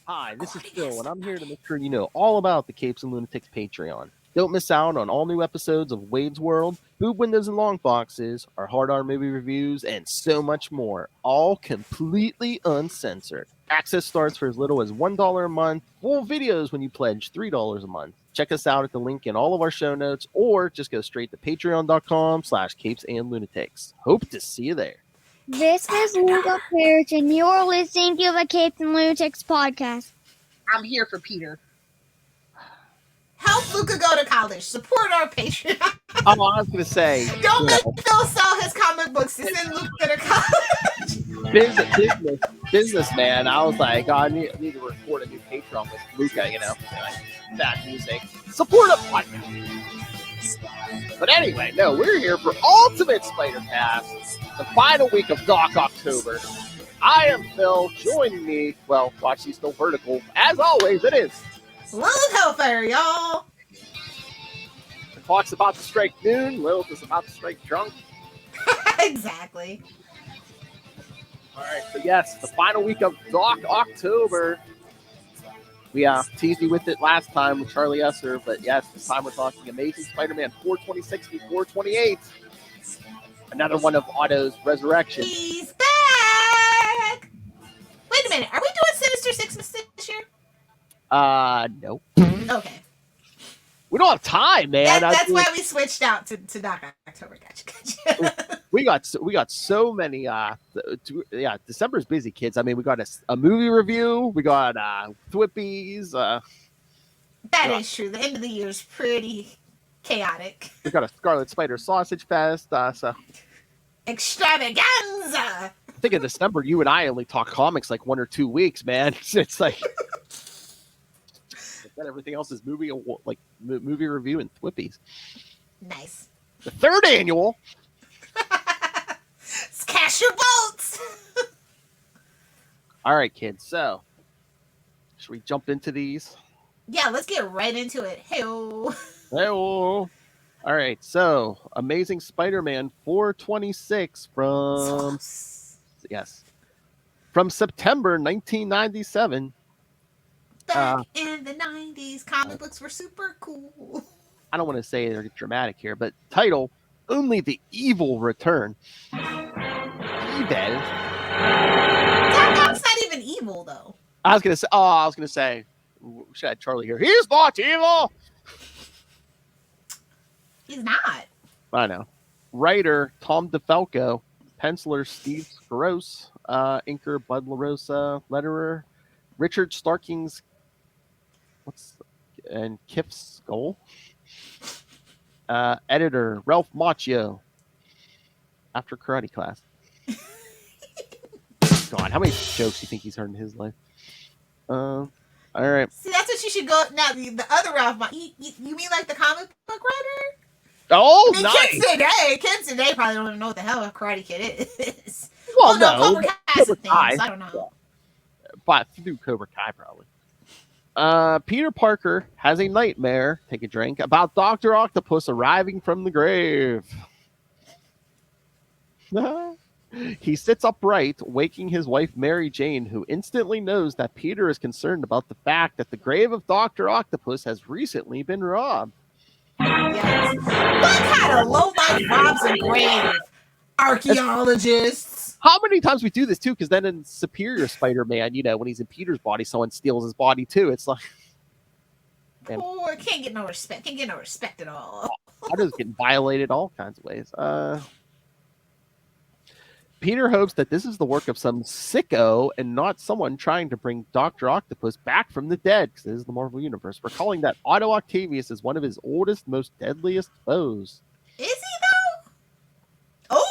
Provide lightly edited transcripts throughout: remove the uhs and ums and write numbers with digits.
Hi, this is Phil, and I'm here to make sure you know all about the Capes and Lunatics Patreon. Don't miss out on all new episodes of Wade's World, Boob Windows and Long Boxes, our Hard R movie reviews, and so much more, all completely uncensored. Access starts for as little as $1 a month, full videos when you pledge $3 a month. Check us out at the link in all of our show notes, or just go straight to patreon.com/capesandlunatics. Hope to see you there. This is Phil Perich, and you're listening to the Capes and Lunatics Podcast. I'm here for Peter. Help Luca go to college. Support our Patreon. I was going to say. Don't make Phil sell his comic books to send Luca to college. Business, man. I was like, oh, I need to record a new Patreon with Luca, that music. Support a podcast. But anyway, no, we're here for Ultimate Spider-Cast, the final week of Doc October. I am Phil. Joining me, well, watch these still vertical. As always, it is Lilith Hellfire, y'all. The clock's about to strike noon. Lilith is about to strike drunk. Exactly. All right, so yes, the final week of Doc October. We teased you with it last time with Charlie Esser, but yes, this time we're talking Amazing Spider-Man 426 to 428. Another one of Otto's resurrection. He's back! Wait a minute, are we doing Sinister Six this year? No. Okay. We don't have time, man. That's why we switched out to Doc October. Gotcha. We got so many. December's busy, kids. I mean, we got a movie review. We got Thwippies. That is true. The end of the year is pretty chaotic. We got a Scarlet Spider Sausage Fest. So extravaganza. I think in December, you and I only talk comics like 1 or 2 weeks, man. It's like. Everything else is movie review and Thwippies. Nice. The third annual. Cash your votes. All right, kids. So, should we jump into these? Yeah, let's get right into it. Hey-o. Hey-o. All right. So, Amazing Spider-Man 426 from September 1997. Back in the 90s, comic books were super cool. I don't want to say they're dramatic here, but title, Only the Evil Return. Evil? Doc's not even evil, though. I was going to say, should I have Charlie here? He's not evil! He's not. I know. Writer, Tom DeFalco. Penciler, Steve Gross. Inker, Bud LaRosa. Letterer, Richard Starkings. And Kif Skull. Editor, Ralph Macchio. After Karate Class. God, how many jokes do you think he's heard in his life? All right. See, that's what you should go. Now, the other Ralph Macchio. You mean like the comic book writer? Oh, I mean, nice. Kids today probably don't even know what the hell a Karate Kid is. Well, no. Cobra Kai things. I don't know. But through Cobra Kai, probably. Peter Parker has a nightmare, take a drink, about Dr. Octopus arriving from the grave. He sits upright, waking his wife Mary Jane, who instantly knows that Peter is concerned about the fact that the grave of Dr. Octopus has recently been robbed. Yes. What kind of low-life robs a grave? Archaeologists. How many times we do this too? Because then in Superior Spider-Man, when he's in Peter's body, someone steals his body too. It's like, poor can't get no respect. Can't get no respect at all. I just getting violated all kinds of ways. Peter hopes that this is the work of some sicko and not someone trying to bring Dr. Octopus back from the dead. Because this is the Marvel Universe. Recalling that Otto Octavius is one of his oldest, most deadliest foes. Is he though?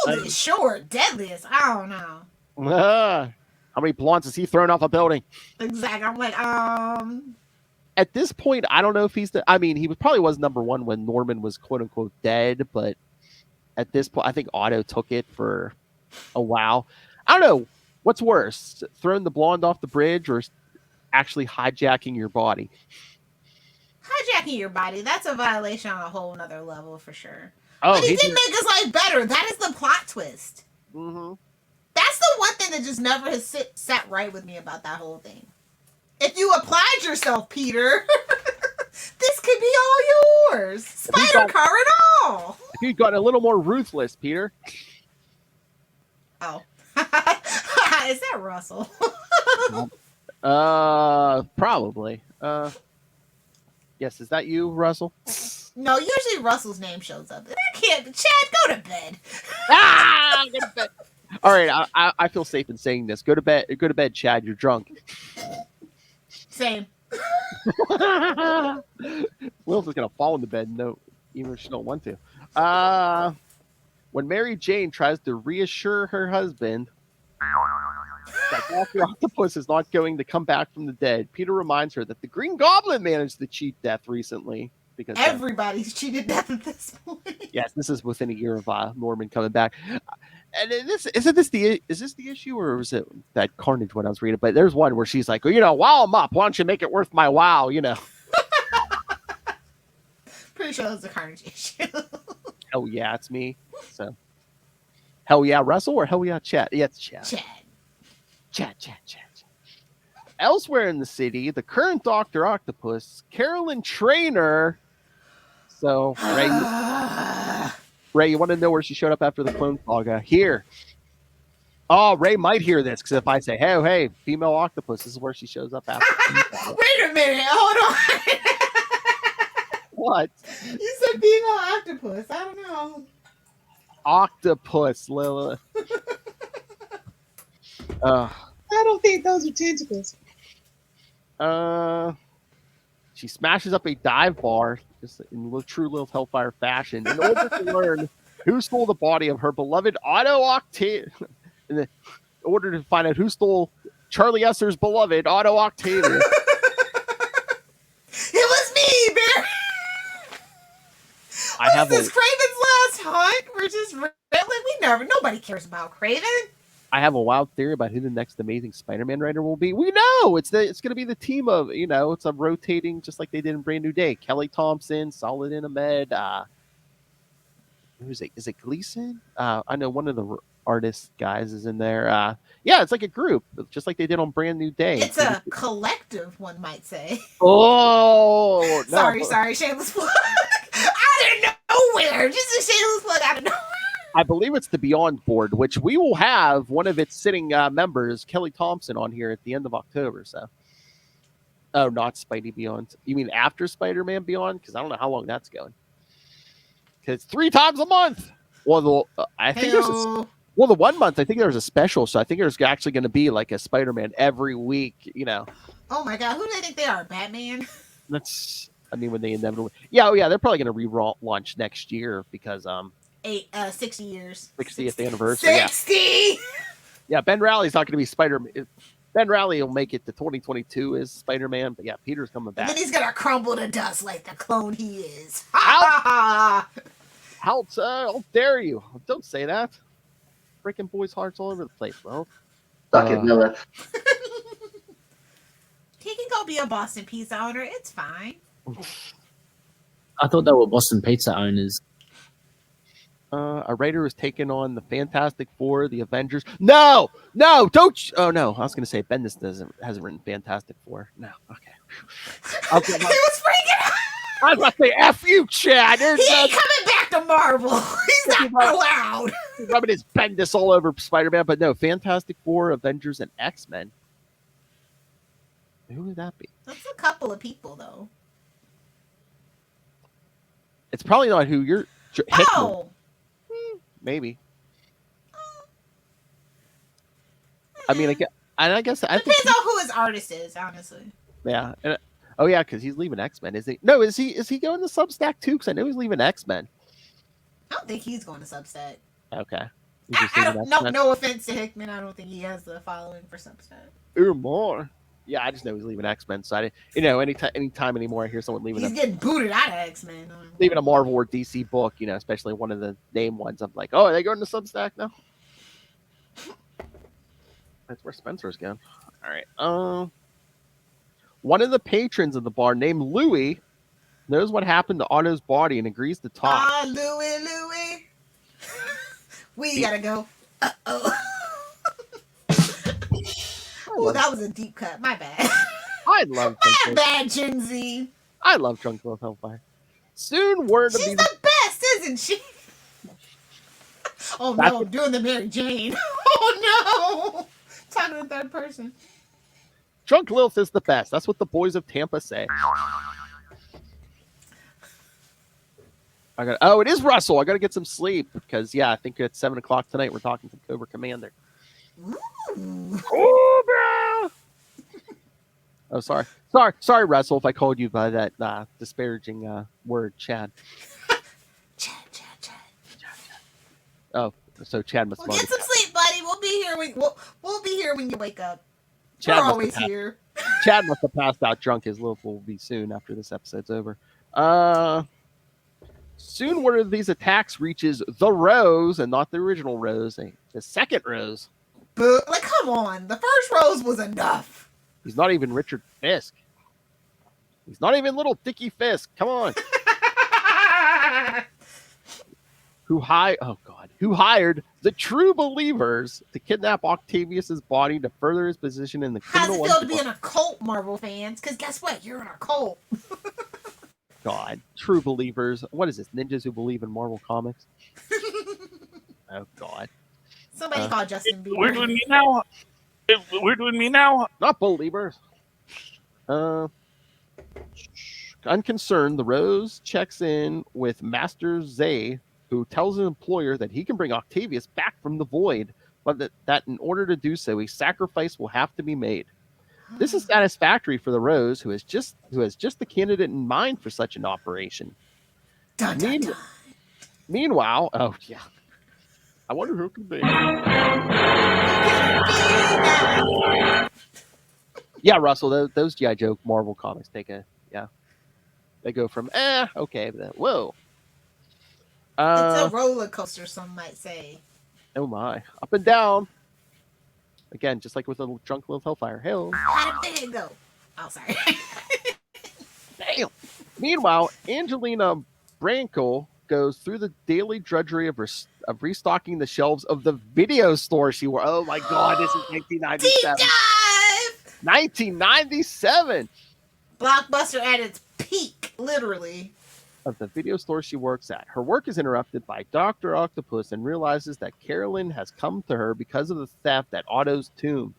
Oldest, sure. Deadliest, I don't know. How many blunts has he thrown off a building? Exactly. I'm like, At this point, I don't know if he's he probably was number one when Norman was quote unquote dead, but at this point, I think Otto took it for a while. I don't know what's worse, throwing the blonde off the bridge or actually hijacking your body. Hijacking your body, that's a violation on a whole nother level for sure. Oh, but he did make his life better. That is the plot twist. Mm-hmm. That's the one thing that just never has sat right with me about that whole thing. If you applied yourself, Peter, this could be all yours. Spider car and all. If you'd gotten a little more ruthless, Peter. Oh. Is that Russell? Probably. Yes, is that you, Russell? No, usually Russell's name shows up. That can't be. Chad, go to bed. Go to bed. All right, I feel safe in saying this. Go to bed. Go to bed, Chad. You're drunk. Same. Lilith is gonna fall into bed. No, even if she don't want to. When Mary Jane tries to reassure her husband that Dr. Octopus is not going to come back from the dead, Peter reminds her that the Green Goblin managed to cheat death recently. Because everybody's cheated death at this point. Yes, this is within a year of Norman coming back. And is this the issue, or was it that Carnage one I was reading? But there's one where she's like, well, while I'm up, why don't you make it worth my while? Pretty sure it's a Carnage issue. Hell yeah, it's me. So, hell yeah, Russell, or hell yeah, Chad? Yeah, it's Chad. Chad. Elsewhere in the city, the current Dr. Octopus, Carolyn Trainer. So, Ray, you want to know where she showed up after the Clone Saga? Here. Oh, Ray might hear this, because if I say, hey, female octopus, this is where she shows up after. Wait a minute, hold on. What? You said female octopus. I don't know. Octopus, Lilith. I don't think those are tentacles. She smashes up a dive bar, just in true Lilith Hellfire fashion, in order to learn who stole the body of her beloved Otto Octavius. In order to find out who stole Charlie Esser's beloved Otto Octavius. It was me, Bear. I have this Craven's last hunt. We're just nobody cares about Craven. I have a wild theory about who the next Amazing Spider-Man writer will be. We know it's going to be the team of, it's a rotating, just like they did in Brand New Day. Kelly Thompson, Saladin Ahmed. Who is it? Is it Gleason? I know one of the artist guys is in there. Yeah, it's like a group, just like they did on Brand New Day. It's a collective, one might say. Oh, no. Sorry, shameless plug. Out of nowhere, just a shameless plug out of nowhere. I believe it's the Beyond board, which we will have one of its sitting members, Kelly Thompson, on here at the end of October. So, oh, not Spidey Beyond. You mean after Spider-Man Beyond? Because I don't know how long that's going. Because 3 times a month. Well, I think there's the 1 month. I think there's a special, so I think there's actually going to be like a Spider-Man every week. Oh my God, who do they think they are? Batman. When they inevitably, they're probably going to relaunch next year because 60 years. 60th anniversary. 60. Yeah, Ben Rally's not going to be Spider-Man. Ben Rally will make it to 2022 as Spider-Man, but Peter's coming back. And then he's going to crumble to dust like the clone he is. How dare you? Don't say that. Breaking boys' hearts all over the place, bro. Suck it, Lilith. He can go be a Boston Pizza owner. It's fine. I thought they were Boston Pizza owners. A writer is taking on the Fantastic Four, the Avengers. No, don't. Oh no, I was going to say Bendis hasn't written Fantastic Four. No, okay. He was freaking out. I was about to say F you, Chad. He ain't coming back to Marvel. He's not allowed. He's rubbing his Bendis all over Spider-Man, but no, Fantastic Four, Avengers, and X-Men. Who would that be? That's a couple of people, though. It's probably not who you're. Oh. Maybe. I mean, I guess depends on who his artist is, honestly. Yeah. Because he's leaving X-Men, is he? No, is he going to Substack too? Because I know he's leaving X-Men. I don't think he's going to Substack. Okay. No offense to Hickman, I don't think he has the following for Substack. Or more. Yeah, I just know he's leaving X-Men. So anytime anymore I hear someone leaving, he's getting booted out of X-Men. Leaving a Marvel or DC book, especially one of the name ones. I'm like, oh, are they going to Substack now? That's where Spencer's going. All right. One of the patrons of the bar, named Louie, knows what happened to Otto's body and agrees to talk. Louie. We gotta go. Uh-oh. Oh, that was a deep cut. My bad. I love My Drunk bad, Gen Z. I love Drunk Lilith Hellfire. Soon word of She's these. the best, isn't she? Oh no, I'm doing the Mary Jane. Oh no. Talking to the third person. Drunk Lilith is the best. That's what the boys of Tampa say. Oh, it is Russell. I got to get some sleep because, yeah, I think at 7 o'clock tonight we're talking to Cobra Commander. Ooh. Cobra! Oh, sorry, Russell, if I called you by that disparaging word, Chad. Chad. Oh, so Chad must. Well, get some sleep, buddy. We'll be here when you wake up. Chad We're always here. Chad must have passed out drunk. His loaf will be soon after this episode's over. Soon one of these attacks reaches the Rose, and not the original Rose, the second Rose. But, like, come on. The first Rose was enough. He He's not even Richard Fisk. He's not even little Dickie Fisk. Come on. Who hired the True Believers to kidnap Octavius's body to further his position in the criminal. How's it feel to be in a cult, Marvel fans? Because guess what? You're in a cult. God, True Believers. What is this? Ninjas who believe in Marvel comics? Oh God. Somebody call Justin Bieber. We're doing me now. We're doing me now. Not believers. Unconcerned, the Rose checks in with Master Zay, who tells his employer that he can bring Octavius back from the void, but that in order to do so, a sacrifice will have to be made. This is satisfactory for the Rose, who has just the candidate in mind for such an operation. Dun, dun, dun. Meanwhile, oh yeah, I wonder who it could be. Yeah, Russell, those G.I. Joe Marvel comics they go from okay, but then, whoa. It's a roller coaster, some might say. Oh my, up and down. Again, just like with the Drunk Lilith Hellfire. Hell. How did it go? Oh, sorry. Damn. Meanwhile, Angelina Branco goes through the daily drudgery of restocking the shelves of the video store she worked. Oh my God, this is 1997. Deep dive! 1997. Blockbuster at its peak, literally. Of the video store she works at. Her work is interrupted by Dr. Octopus and realizes that Carolyn has come to her because of the theft at Otto's tomb.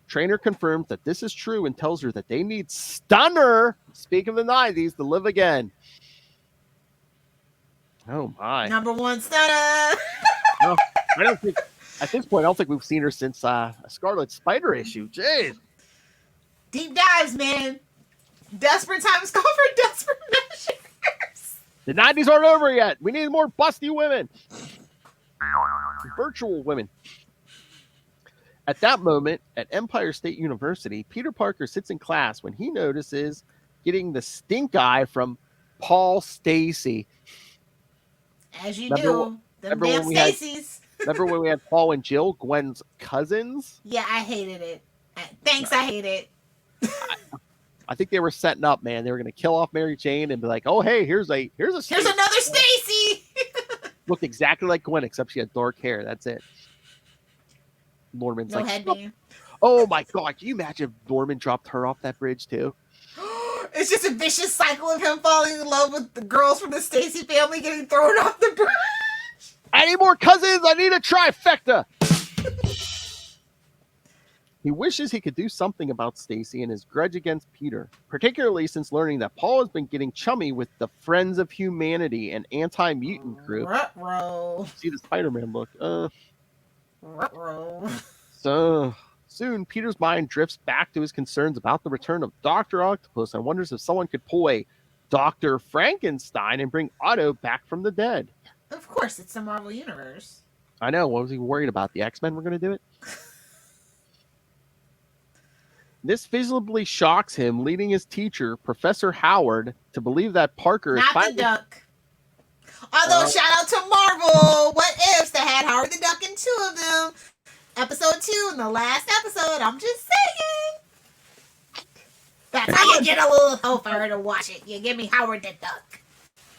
Trainer confirms that this is true and tells her that they need Stunner, speak of the 90s, to live again. Oh my. Number one Stunner. No, I don't think, at this point, I don't think we've seen her since a Scarlet Spider issue. Jeez. Deep dives, man. Desperate times call for desperate measures. The 90s aren't over yet. We need more busty women. Virtual women. At that moment, at Empire State University, Peter Parker sits in class when he notices getting the stink eye from Paul Stacy. As you do. Them damn Stacys. Remember when we had Paul and Jill, Gwen's cousins? Yeah, I hated it. Thanks, I hate it. I think they were setting up, man. They were going to kill off Mary Jane and be like, "Oh, hey, here's another Stacy." Looked exactly like Gwen, except she had dark hair. That's it. Norman's no like, headband. "Oh my God, can you imagine if Norman dropped her off that bridge too?" It's just a vicious cycle of him falling in love with the girls from the Stacy family getting thrown off the bridge. I need more cousins. I need a trifecta. He wishes he could do something about Stacy and his grudge against Peter, particularly since learning that Paul has been getting chummy with the Friends of Humanity, an anti-mutant group. Ruh-roh. See the Spider-Man look. Ruh-roh. So soon, Peter's mind drifts back to his concerns about the return of Dr. Octopus and wonders if someone could pull a Dr. Frankenstein and bring Otto back from the dead. Of course, it's the Marvel Universe. I know. What was he worried about? The X-Men were going to do it? This visibly shocks him, leading his teacher, Professor Howard, to believe that Parker is finally... Not the Duck. Although, shout out to Marvel. What ifs that had Howard the Duck in two of them. Episode 2 in the last episode. I'm just saying. That's how you get a little Hellfire to watch it. You give me Howard the Duck.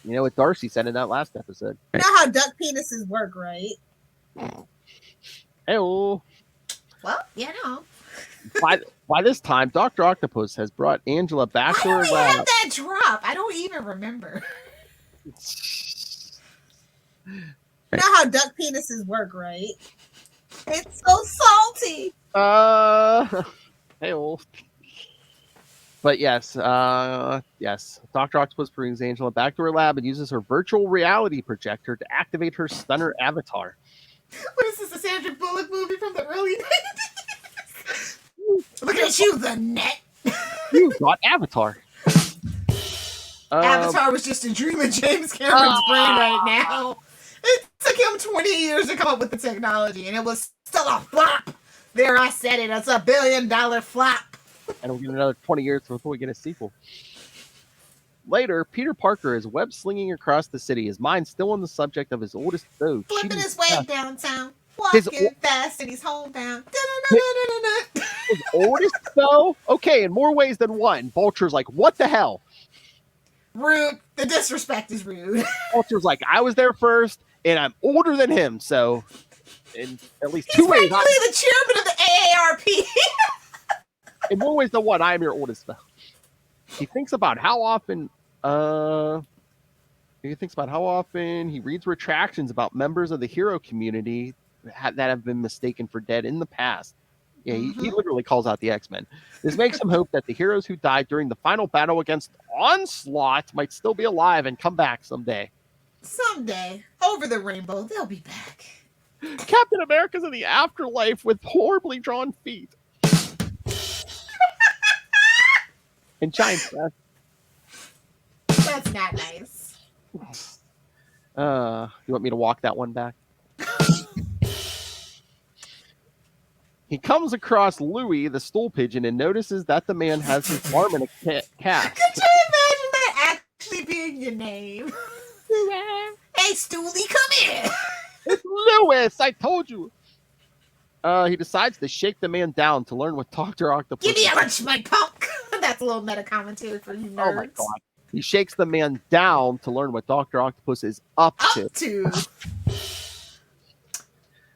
You know what Darcy said in that last episode. You know how duck penises work, right? Hey-oh. Well, you know. By this time, Dr. Octopus has brought Angela back to her Why do we lab. have that drop? I don't even remember. You know how duck penises work, right? It's so salty. Hey, but yes, Dr. Octopus brings Angela back to her lab and uses her virtual reality projector to activate her stunner avatar. What is this, a Sandra Bullock movie from the early 90s? Look at you, the net. You got Avatar. Avatar was just a dream in James Cameron's brain right now. It took him 20 years to come up with the technology, and it was still a flop. There, I said it. It's $1 billion flop. And we'll get another 20 years before we get a sequel. Later, Peter Parker is web-slinging across the city, his mind still on the subject of his oldest foe. Flipping his way downtown, His walking fast, and he's homebound. His oldest foe? Okay, in more ways than one. Vulture's like, what the hell? Rude. The disrespect is rude. Vulture's like, I was there first, and I'm older than him, so in at least He's two ways. practically the chairman of the AARP. In more ways than one, I am your oldest foe. He thinks about how often he reads retractions about members of the hero community that have been mistaken for dead in the past. Yeah, he literally calls out the X-Men. This makes him hope that the heroes who died during the final battle against Onslaught might still be alive and come back someday. Someday, over the rainbow, they'll be back. Captain America's in the afterlife with horribly drawn feet. And giant breath. That's not nice. You want me to walk that one back? He comes across Louis, the stool pigeon, and notices that the man has his arm in a cast. Could you imagine that actually being your name? Hey, Stoolie, come here. It's Lewis, I told you. He decides to shake the man down to learn what Dr. Octopus... Give me a lunch, my punk. That's a little meta commentary for you nerds. Oh my god. He shakes the man down to learn what Dr. Octopus is up to.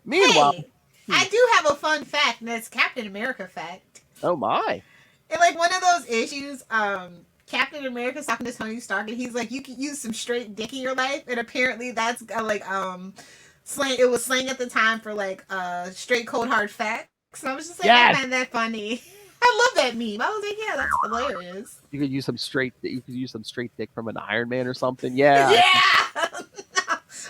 Meanwhile... Hey, I do have a fun fact, and it's Captain America fact. Oh my. In like one of those issues, Captain America's talking to Tony Stark, and he's like, you can use some straight dick in your life, and apparently that's slang. It was slang at the time for like straight cold hard facts. So I was just like, I find that funny. I love that meme. I was like, yeah, that's hilarious. You could use some straight dick from an Iron Man or something. Yeah. Yeah.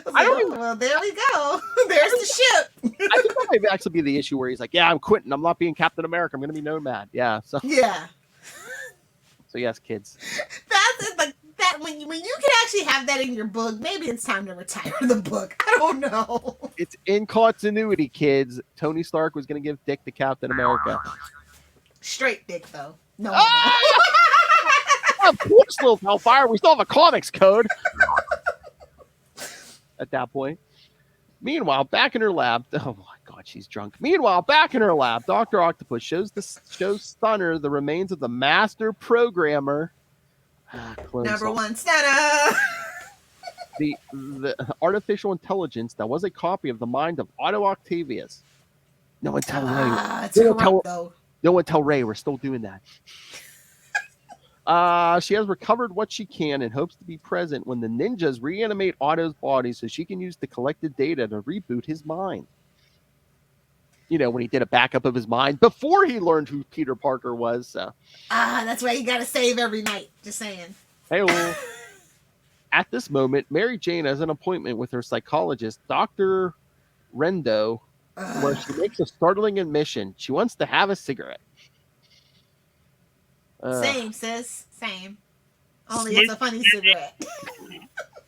Well, there we go. There's the ship. I think that might actually be the issue where he's like, yeah, I'm quitting. I'm not being Captain America. I'm going to be Nomad. Yeah. So yeah. So yes, kids. That's like that when you can actually have that in your book. Maybe it's time to retire the book. I don't know. It's in continuity, kids. Tony Stark was going to give dick to Captain America. Straight dick though. No. Of course, Lilith Hellfire. We still have a comics code. At that point. Meanwhile, back in her lab, oh my god, she's drunk. Meanwhile, back in her lab, Dr. Octopus shows Stunner the remains of the master programmer. Number one Stunner. The artificial intelligence that was a copy of the mind of Otto Octavius. No one tell Ray. No one tell Ray we're still doing that. She has recovered what she can and hopes to be present when the ninjas reanimate Otto's body so she can use the collected data to reboot his mind. You know, when he did a backup of his mind before he learned who Peter Parker was. So. That's why you got to save every night. Just saying. Hey, at this moment, Mary Jane has an appointment with her psychologist, Dr. Rendo, where she makes a startling admission. She wants to have a cigarette. Same, sis. Same. Only it's a funny cigarette.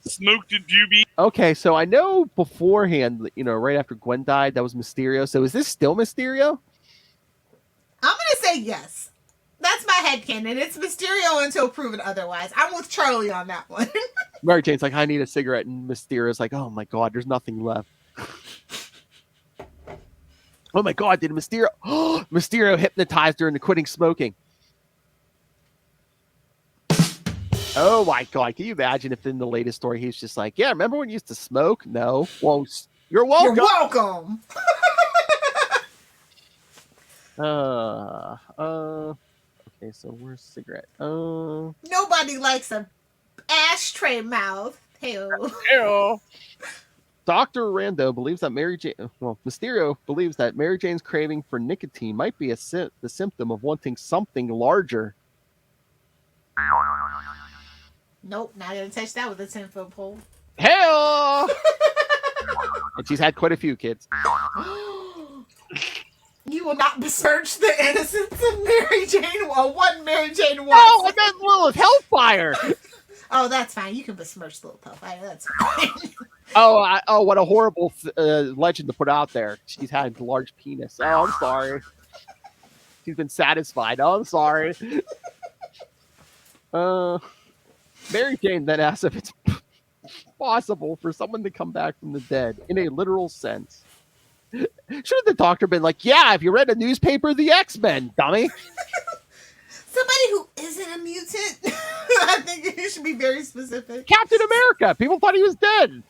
Smoked a doobie. Okay, so I know beforehand, right after Gwen died, that was Mysterio. So is this still Mysterio? I'm going to say yes. That's my headcanon. It's Mysterio until proven otherwise. I'm with Charlie on that one. Mary Jane's like, I need a cigarette. And Mysterio's like, oh my God, there's nothing left. Oh my God, did Mysterio hypnotized her into quitting smoking? Oh my God, can you imagine if in the latest story he's just like, yeah, remember when you used to smoke? No. Well, you're welcome. You're welcome. Okay, so where's cigarette? Nobody likes a ashtray mouth. Hell. Ew. Dr. Rando believes that Mysterio believes that Mary Jane's craving for nicotine might be the symptom of wanting something larger. Nope, not gonna touch that with a 10-foot pole. Hell! And she's had quite a few kids. You will not besmirch the innocence of Mary Jane or what Mary Jane wants. Oh, I meant Lilith Hellfire! Oh, that's fine. You can besmirch Lilith Hellfire. That's fine. Oh, what a horrible legend to put out there. She's had a large penis. Oh, I'm sorry. She's been satisfied. Oh, I'm sorry. Mary Jane then asks if it's possible for someone to come back from the dead in a literal sense. Should the doctor been like, yeah, if you read a newspaper, the X-Men, dummy. Somebody who isn't a mutant. I think you should be very specific. Captain America. People thought he was dead.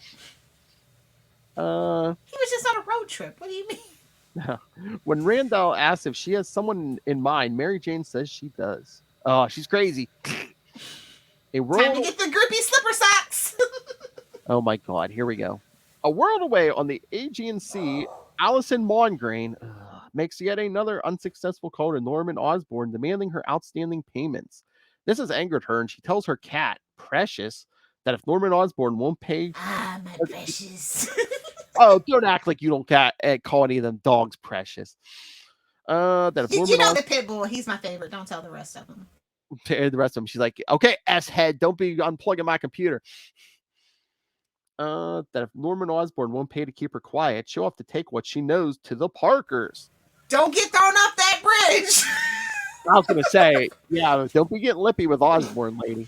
He was just on a road trip. What do you mean? When Randall asks if she has someone in mind, Mary Jane says she does. Oh, she's crazy. Time to get the grippy slipper socks. Oh my God, here we go. A world away on the Aegean Sea, Allison Mongrain makes yet another unsuccessful call to Norman Osborn, demanding her outstanding payments. This has angered her, and she tells her cat, Precious, that if Norman Osborn won't pay... Ah, my precious. Oh, don't act like you don't call any of them dogs Precious. That if You Norman know the pit bull. He's my favorite. Don't tell the rest of them. The rest of them, she's like, okay, S-head, don't be unplugging my computer. That if Norman Osborn won't pay to keep her quiet, she'll have to take what she knows to the Parkers. Don't get thrown off that bridge. I was going to say, yeah, don't be getting lippy with Osborn, lady.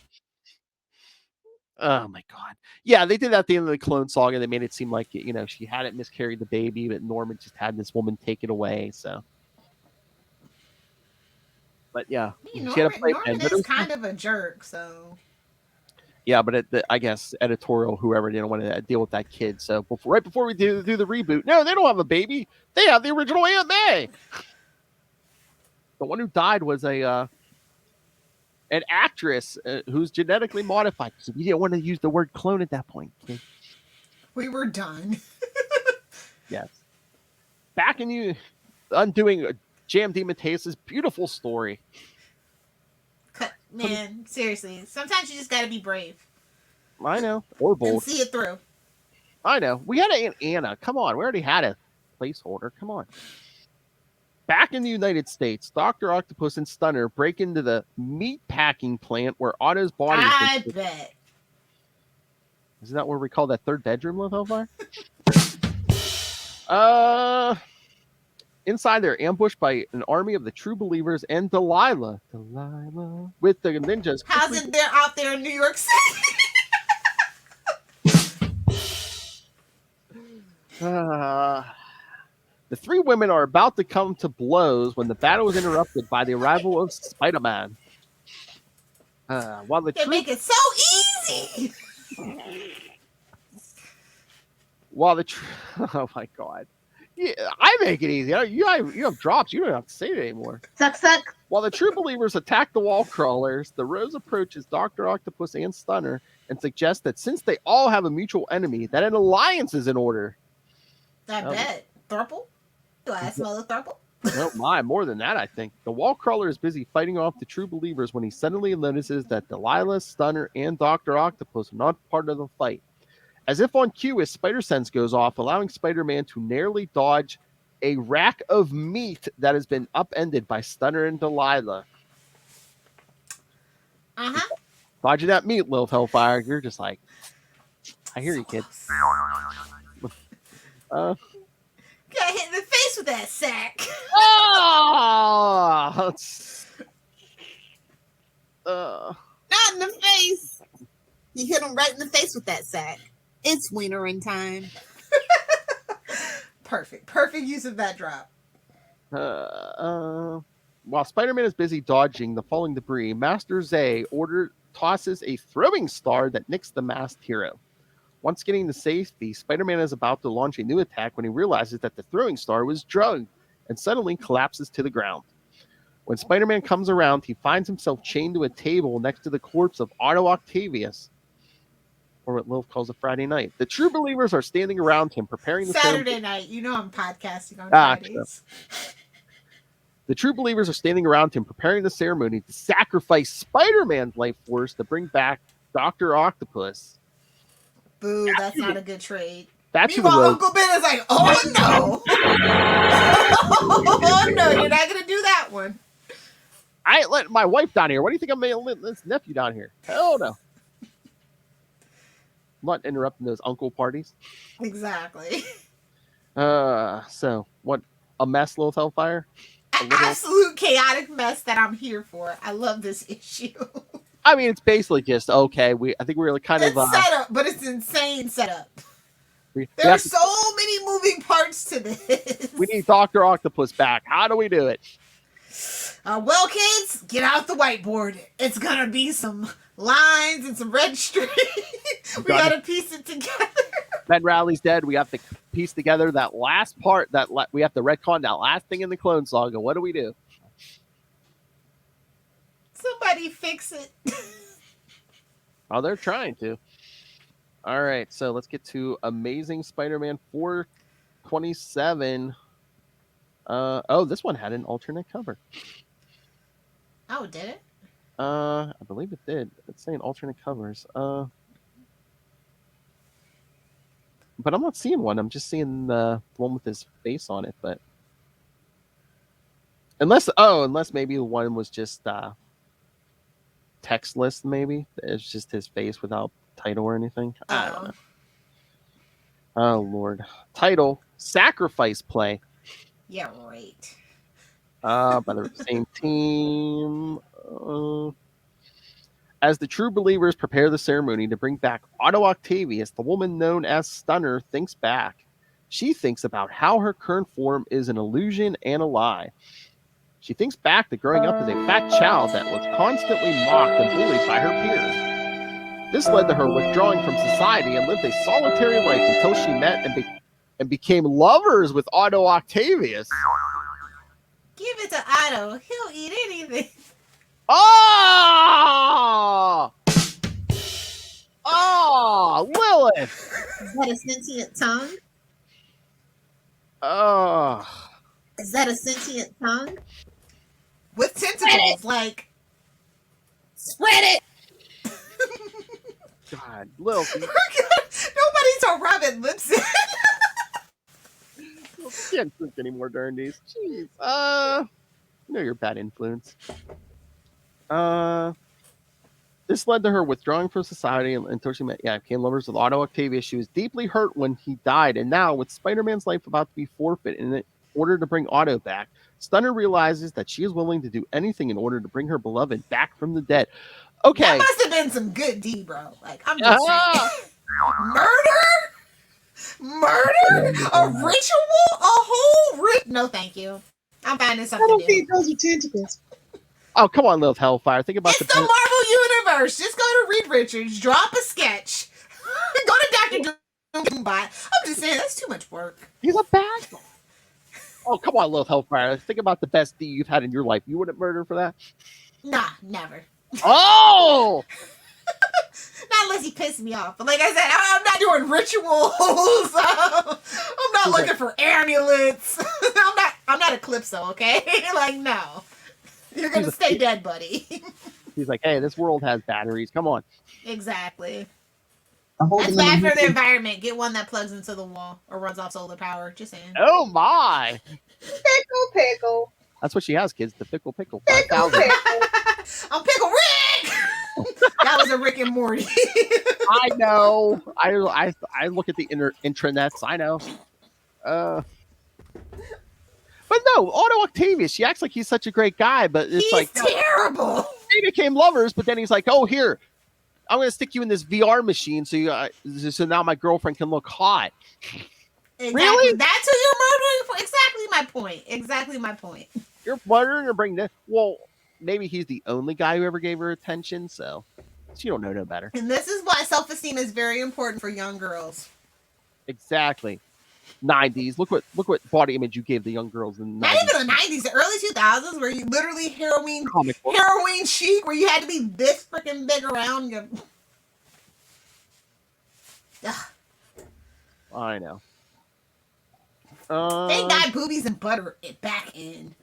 Oh, my God. Yeah, they did that at the end of the Clone Saga. They made it seem like, she hadn't miscarried the baby, but Norman just had this woman take it away, so. But, yeah. Norman is kind of a jerk, so. Yeah, but I guess editorial, whoever, didn't want to deal with that kid. So right before we do the reboot, no, they don't have a baby. They have the original Aunt May. The one who died was an actress who's genetically modified. So we didn't want to use the word clone at that point, kid. We were done. Yes. Back in you undoing Jam D. Mateus's beautiful story. Man, seriously. Sometimes you just gotta be brave. I know. Or bold. And see it through. I know. We had Aunt Anna. Come on. We already had a placeholder. Come on. Back in the United States, Dr. Octopus and Stunner break into the meat packing plant where Otto's body I bet. Isn't that where we call that third bedroom, Lilith Hellfire? Inside, they're ambushed by an army of the True Believers and Delilah. With the ninjas. How's it they're out there in New York City? The three women are about to come to blows when the battle is interrupted by the arrival of Spider-Man. While they make it so easy. Oh my God. Yeah, I make it easy. You have drops. You don't have to say it anymore. Suck. While the True Believers attack the wall crawlers, the Rose approaches Dr. Octopus and Stunner and suggests that since they all have a mutual enemy, that an alliance is in order. I bet. Thurple? Do I smell a Thurple? Oh my, more than that, I think. The wall crawler is busy fighting off the True Believers when he suddenly notices that Delilah, Stunner, and Dr. Octopus are not part of the fight. As if on cue, his spider sense goes off, allowing Spider-Man to narrowly dodge a rack of meat that has been upended by Stunner and Delilah. Uh-huh. Dodging that meat, Lilith Hellfire. You're just like, I hear you, kid. Got hit in the face with that sack. Oh! Not in the face. You hit him right in the face with that sack. It's wienering time. Perfect use of that drop. While Spider-Man is busy dodging the falling debris, Master Zay tosses a throwing star that nicks the masked hero. Once getting to safety, Spider-Man is about to launch a new attack when he realizes that the throwing star was drugged and suddenly collapses to the ground. When Spider-Man comes around, he finds himself chained to a table next to the corpse of Otto Octavius, or what Lilith calls a Friday night. The true believers are standing around him, preparing the Saturday night. You know I'm podcasting on Ah, Fridays. The true believers are standing around him, preparing the ceremony to sacrifice Spider-Man's life force to bring back Dr. Octopus. Boo, that's not a good trade. That's who the Meanwhile, road. Uncle Ben is like, oh no. Oh no, you're not going to do that one. I ain't letting my wife down here. What do you think I'm letting this nephew down here? Hell no. I'm not interrupting those uncle parties. Exactly. So what? A mess, Lilith Hellfire? An absolute chaotic mess that I'm here for. I love this issue. I mean, it's basically just okay. I think we're kind It's of setup, but it's insane setup. we There are have to- so many moving parts to this. we need Dr. Octopus back. How do we do it? Well, kids, get out the whiteboard. It's gonna be some lines and some red string. We gotta piece it together. Ben Rowley's dead. We have to piece together that last part. We have to retcon that last thing in the Clone Saga. What do we do? Somebody fix it. Oh, they're trying to. All right, so let's get to Amazing Spider-Man 427. This one had an alternate cover. Oh, did it? I believe it did. It's saying alternate covers. But I'm not seeing one. I'm just seeing the one with his face on it. But unless maybe the one was just textless. Maybe it's just his face without title or anything. I don't know. Oh Lord, title Sacrifice Play. Yeah, right. By the same team. As the true believers prepare the ceremony to bring back Otto Octavius, the woman known as Stunner thinks back. She thinks about how her current form is an illusion and a lie. She thinks back to growing up as a fat child that was constantly mocked and bullied by her peers. This led to her withdrawing from society and lived a solitary life until she met and became lovers with Otto Octavius. Give it to Otto. He'll eat anything. Oh! Oh, Lilith! Is that a sentient tongue? Oh. Is that a sentient tongue? With tentacles, like. Spread it! God, Lilith. Nobody saw Robin Lipson. Can't drink anymore during these. Jeez. You're a bad influence. This led to her withdrawing from society until she became lovers with Otto Octavius. She was deeply hurt when he died, and now, with Spider-Man's life about to be forfeit in order to bring Otto back, Stunner realizes that she is willing to do anything in order to bring her beloved back from the dead. Okay. That must have been some good D, bro. Like, I'm just saying. Murder? A ritual? A whole No, thank you. I'm finding I something don't new. think those are tentacles. Oh, come on, Lilith Hellfire. Think about It's the Marvel Universe. Just go to Reed Richards, drop a sketch, go to Dr. Doombot. I'm just saying, that's too much work. He's a bad guy. Oh, come on, Lilith Hellfire. Think about the best D you've had in your life. You wouldn't murder for that? Nah, never. Oh! Not unless he pissed me off. But like I said, I'm not doing rituals. I'm not looking for amulets. I'm not Eclipso, okay? Like, no. You're going to stay dead, buddy. He's like, hey, this world has batteries. Come on. Exactly. I'm That's bad for the environment. Get one that plugs into the wall or runs off solar power. Just saying. Oh, my. Pickle. That's what she has, kids. The pickle. Pickle. 5,000. I'm Pickle Rick! That was a Rick and Morty. I know. I look at the intranets. I know. But no, Otto Octavius, she acts like he's such a great guy, but it's He's like terrible. They became lovers, but then he's like, "Oh, here, I'm going to stick you in this VR machine, so now my girlfriend can look hot." Exactly. Really? That's who you're murdering for. Exactly my point. You're murdering or bringing this? Well, maybe he's the only guy who ever gave her attention, so she don't know no better. And this is why self-esteem is very important for young girls. Exactly. 90s. Look what body image you gave the young girls in the Not 90s. even the 90s, the early 2000s, where you literally heroin Comic book. chic, where you had to be this freaking big around. Ugh. I know. They dyed boobies and butter it back in.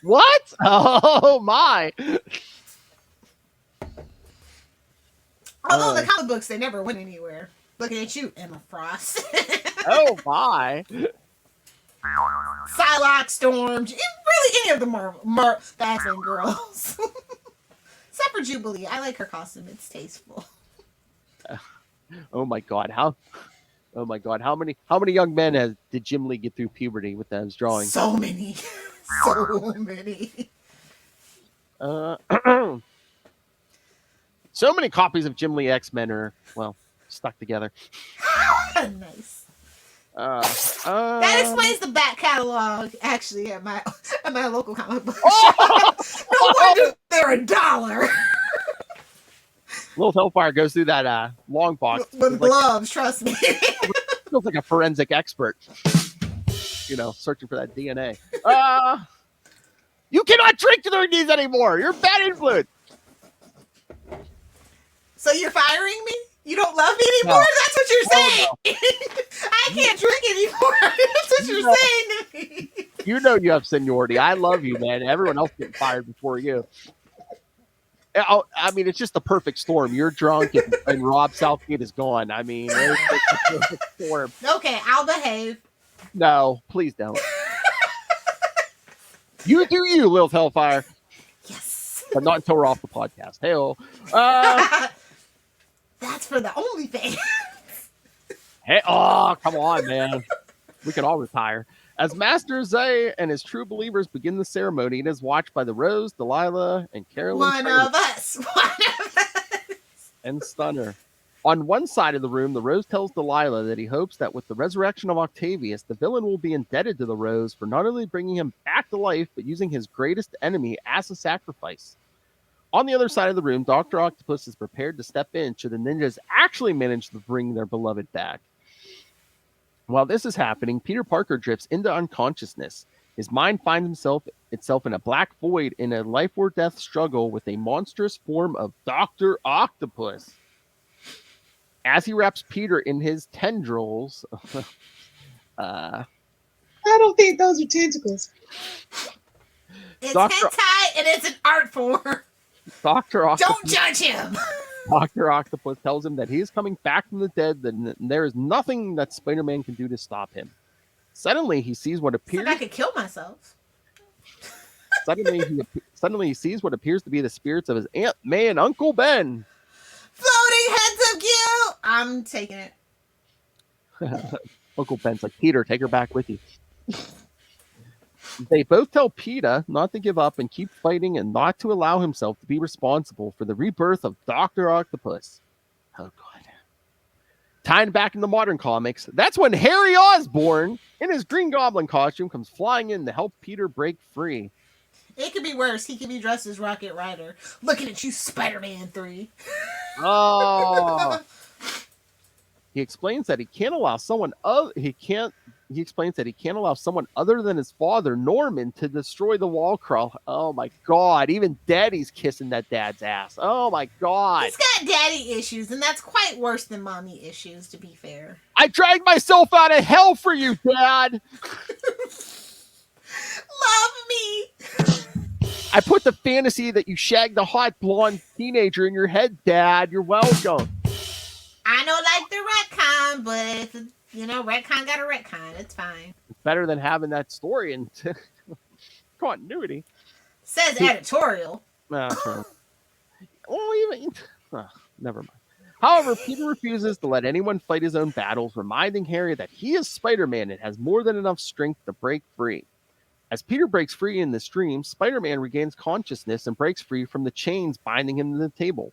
What? Oh my! Although the comic books, they never went anywhere. Looking at you, Emma Frost. Oh my! Psylocke, Storm, really any of the Batman girls. Except for Jubilee. I like her costume. It's tasteful. Oh my god! Oh my god! How many young men did Jim Lee get through puberty with those drawings? So many. So many. So many copies of Jim Lee X-Men are stuck together. Nice. That explains the back catalog, actually, at my local comic book shop. No wonder they're $1. Lilith Hellfire goes through that long box With gloves, trust me. Feels like a forensic expert, searching for that DNA. You cannot drink during these anymore. You're a bad influence. So you're firing me? You don't love me anymore? No. That's what you're saying. No. I can't drink anymore. That's what you're saying to me. You know you have seniority. I love you, man. Everyone else getting fired before you. I mean, it's just the perfect storm. You're drunk and Rob Southgate is gone. I mean, it's the perfect storm. Okay, I'll behave. No, please don't. You do you, Lilith Hellfire. Yes. But not until we're off the podcast. Hey-oh. That's for the OnlyFans. Hey, oh, come on, man. We can all retire. As Master Zay and his true believers begin the ceremony, it is watched by the Rose, Delilah, and Carolyn. One of us. And Stunner. On one side of the room, the Rose tells Delilah that he hopes that with the resurrection of Octavius, the villain will be indebted to the Rose for not only bringing him back to life, but using his greatest enemy as a sacrifice. On the other side of the room, Dr. Octopus is prepared to step in should the ninjas actually manage to bring their beloved back. While this is happening, Peter Parker drifts into unconsciousness. His mind finds itself in a black void in a life or death struggle with a monstrous form of Dr. Octopus. As he wraps Peter in his tendrils, I don't think those are tentacles. It's Dr. hentai and it's an art form. Dr. Octopus, Don't judge him. Dr. Octopus tells him that he is coming back from the dead, that there is nothing that Spider-Man can do to stop him. Suddenly, he sees what appears. I could kill myself. Suddenly, he sees what appears to be the spirits of his Aunt May and Uncle Ben. Floating heads of guilt. I'm taking it. Uncle Ben's like, Peter, take her back with you. They both tell Peter not to give up and keep fighting and not to allow himself to be responsible for the rebirth of Dr. Octopus. Oh, God. Tying back in the modern comics, that's when Harry Osborn, in his Green Goblin costume, comes flying in to help Peter break free. It could be worse. He could be dressed as Rocket Rider. Looking at you, Spider-Man 3. Oh. He explains that he can't allow someone other than his father, Norman, to destroy the wall crawl. Oh my God. Even Daddy's kissing that dad's ass. Oh my God. He's got daddy issues, and that's quite worse than mommy issues, to be fair. I dragged myself out of hell for you, Dad. Love me. I put the fantasy that you shagged the hot blonde teenager in your head, Dad. You're welcome. I know, like the retcon, but if, retcon got a retcon. It's fine. It's better than having that story in continuity. Says editorial. Well, never mind. However, Peter refuses to let anyone fight his own battles, reminding Harry that he is Spider-Man and has more than enough strength to break free. As Peter breaks free in this dream, Spider-Man regains consciousness and breaks free from the chains binding him to the table.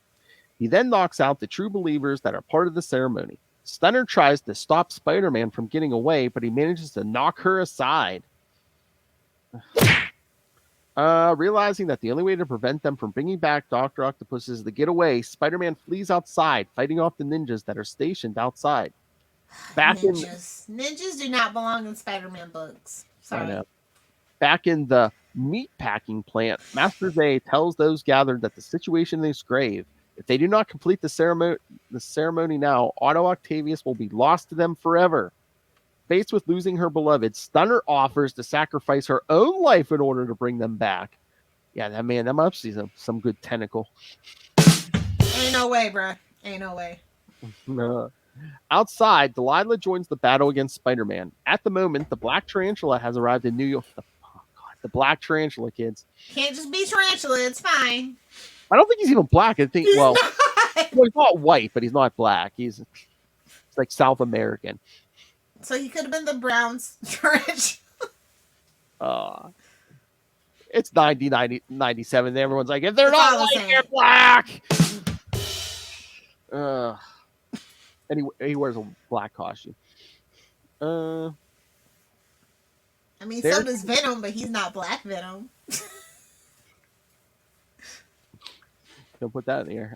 He then knocks out the true believers that are part of the ceremony. Stunner tries to stop Spider-Man from getting away, but he manages to knock her aside. Realizing that the only way to prevent them from bringing back Dr. Octopus is to get away, Spider-Man flees outside, fighting off the ninjas that are stationed outside. Back in Ninjas do not belong in Spider-Man books. Sorry. I know. Back in the meatpacking plant, Master Zay tells those gathered that the situation is grave. If they do not complete the ceremony now, Otto Octavius will be lost to them forever. Faced with losing her beloved, Stunner offers to sacrifice her own life in order to bring them back. Yeah, that must be some good tentacle. Ain't no way, bruh. Ain't no way. Outside, Delilah joins the battle against Spider-Man. At the moment, the Black Tarantula has arrived in New York. The Black Tarantula, kids. Can't just be Tarantula. It's fine. I don't think he's even black. I think, He's well, not. he's not white, but he's not black. He's like South American. So he could have been the Browns Tarantula. It's 97. Everyone's like, if they're It's all not the white, same. they're black. And he wears a black costume. I mean, There- so does Venom, but he's not Black Venom. Don't put that in here.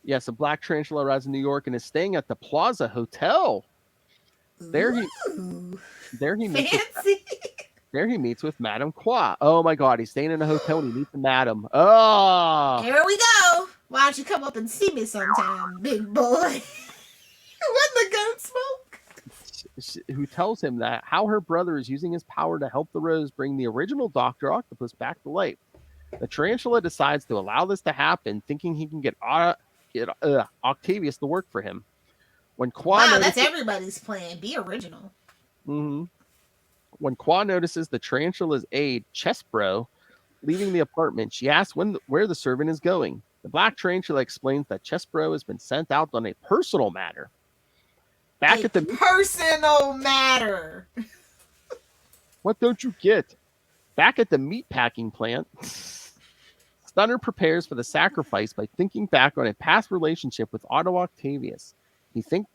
Yes, a Black Tarantula arrives in New York and is staying at the Plaza Hotel. There he meets Fancy. There he meets with Madame Qua. Oh my God, he's staying in a hotel and he meets the Madame. Oh, Here we go. Why don't you come up and see me sometime, big boy? When the gun smoke. who tells him that how her brother is using his power to help the Rose bring the original Dr. Octopus back to life. The Tarantula decides to allow this to happen, thinking he can get Octavius to work for him. When Qua Wow, notices, that's everybody's plan. Be original. When Qua notices the Tarantula's aide, Chesbro, leaving the apartment, she asks where the servant is going. The Black Tarantula explains that Chesbro has been sent out on a personal matter. Back at the personal matter. What don't you get? Back at the meatpacking plant, Stunner prepares for the sacrifice by thinking back on a past relationship with Otto Octavius. She thinks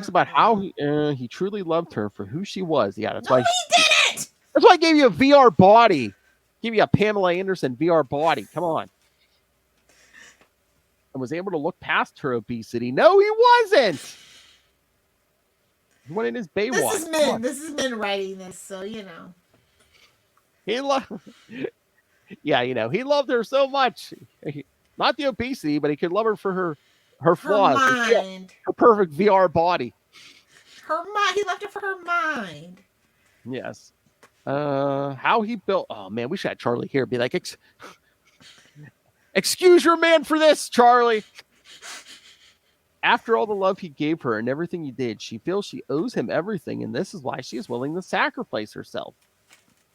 about how he truly loved her for who she was. Yeah, that's why he didn't. That's why I gave you a VR body. Give you a Pamela Anderson VR body. Come on. And was able to look past her obesity. No, he wasn't. He went in his Baywatch. This is men writing this, so you know. He loved her so much. Not the obesity, but he could love her for her flaws. Mind. Her perfect VR body. Her mind. He left her for her mind. Yes. How he built. Oh man, we should have Charlie here. Be like, excuse your man for this, Charlie. After all the love he gave her and everything he did, she feels she owes him everything, and this is why she is willing to sacrifice herself.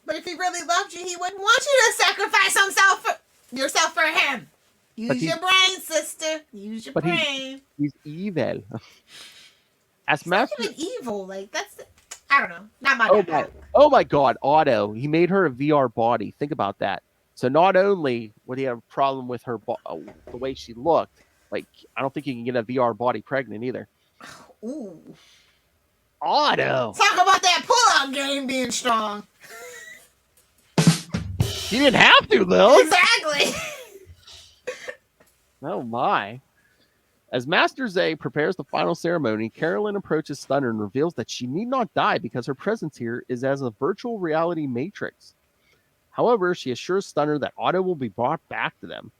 But if he really loved you, he wouldn't want you to sacrifice yourself for him. Use your brain, sister. Use your brain. He's evil. He's not even evil. Like I don't know. Not my bad. Oh my God, Otto. He made her a VR body. Think about that. So not only would he have a problem with her the way she looked, like I don't think he can get a VR body pregnant either. Ooh. Otto. Talk about that pull-out game being strong. He didn't have to, though. Exactly. Oh my. As Master Zay prepares the final ceremony, Carolyn approaches Stunner and reveals that she need not die because her presence here is as a virtual reality matrix. However, she assures Stunner that Otto will be brought back to them.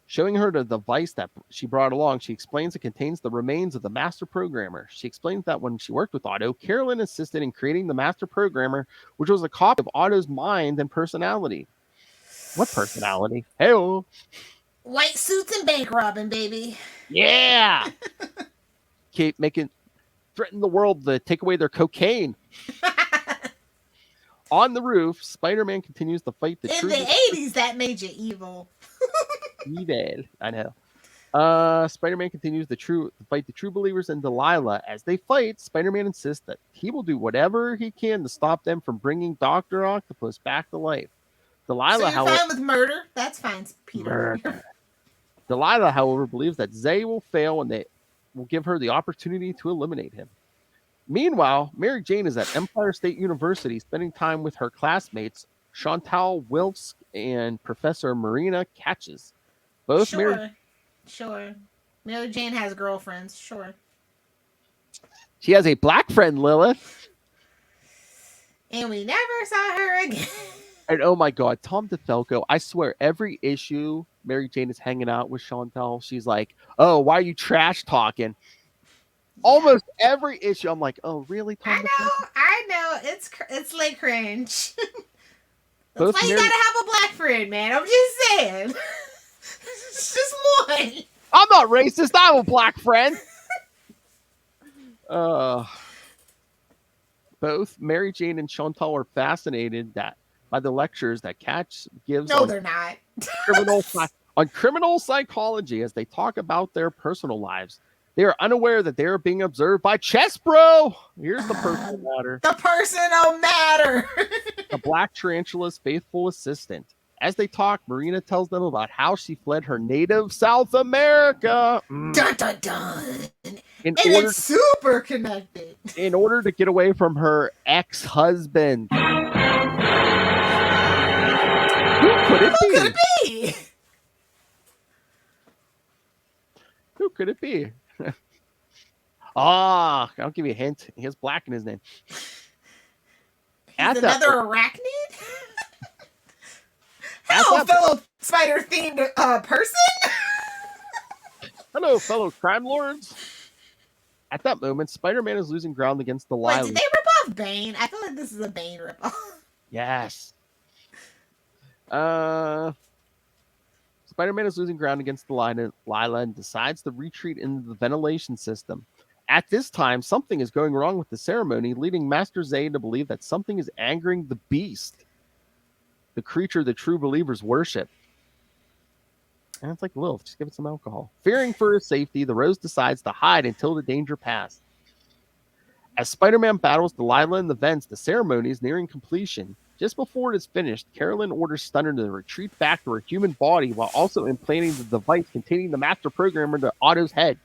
Showing her the device that she brought along, she explains it contains the remains of the master programmer. She explains that when she worked with Otto, Carolyn assisted in creating the master programmer, which was a copy of Otto's mind and personality. What personality? Hey-oh. White suits and bank robbing, baby. Yeah. Keep threaten the world to take away their cocaine. On the roof, Spider-Man continues to fight the In the 80s, that made you evil. Evil. I know. Spider-Man continues to fight the true believers and Delilah. As they fight, Spider-Man insists that he will do whatever he can to stop them from bringing Dr. Octopus back to life. Delilah, so you're fine with murder? That's fine, Peter. Delilah, however, believes that Zay will fail and they will give her the opportunity to eliminate him. Meanwhile, Mary Jane is at Empire State University spending time with her classmates, Chantal Wilkes and Professor Marina Catches. Both Sure. Mary Jane has girlfriends, sure. She has a black friend, Lilith. And we never saw her again. And oh my God, Tom DeFalco, I swear every issue Mary Jane is hanging out with Chantel, she's like, oh, why are you trash talking? Almost every issue, I'm like, oh, really, Tom DeFalco? I know. It's like cringe. That's Both why you Mary- gotta have a black friend, man. I'm just saying. It's just one. I'm not racist. I have a black friend. Both Mary Jane and Chantal are fascinated by the lectures that Katz gives No, they're not. on criminal psychology as they talk about their personal lives. They are unaware that they are being observed by Chess Bro. Here's the personal matter. The personal matter. The Black Tarantula's faithful assistant. As they talk, Marina tells them about how she fled her native South America. Dun dun dun. In And order, it's super connected. in order to get away from her ex-husband. Who could it Who be? could it be? Who could it be? I'll give you a hint. He has black in his name. He's another arachnid? Hello, fellow spider-themed person. Hello, fellow crime lords. At that moment, Spider-Man is losing ground against the Wait, Lila. did they rip off Bane? I feel like this is a Bane ripoff. Yes. Spider-Man is losing ground against the Lila and decides to retreat into the ventilation system. At this time, something is going wrong with the ceremony, leading Master Zay to believe that something is angering the beast, the creature the true believers worship. And it's like, Lilith, just give it some alcohol. Fearing for his safety, the Rose decides to hide until the danger passed. As Spider-Man battles Delilah in the vents, the ceremony is nearing completion. Just before it is finished, Carolyn orders Stunner to retreat back to her human body while also implanting the device containing the master programmer into Otto's head.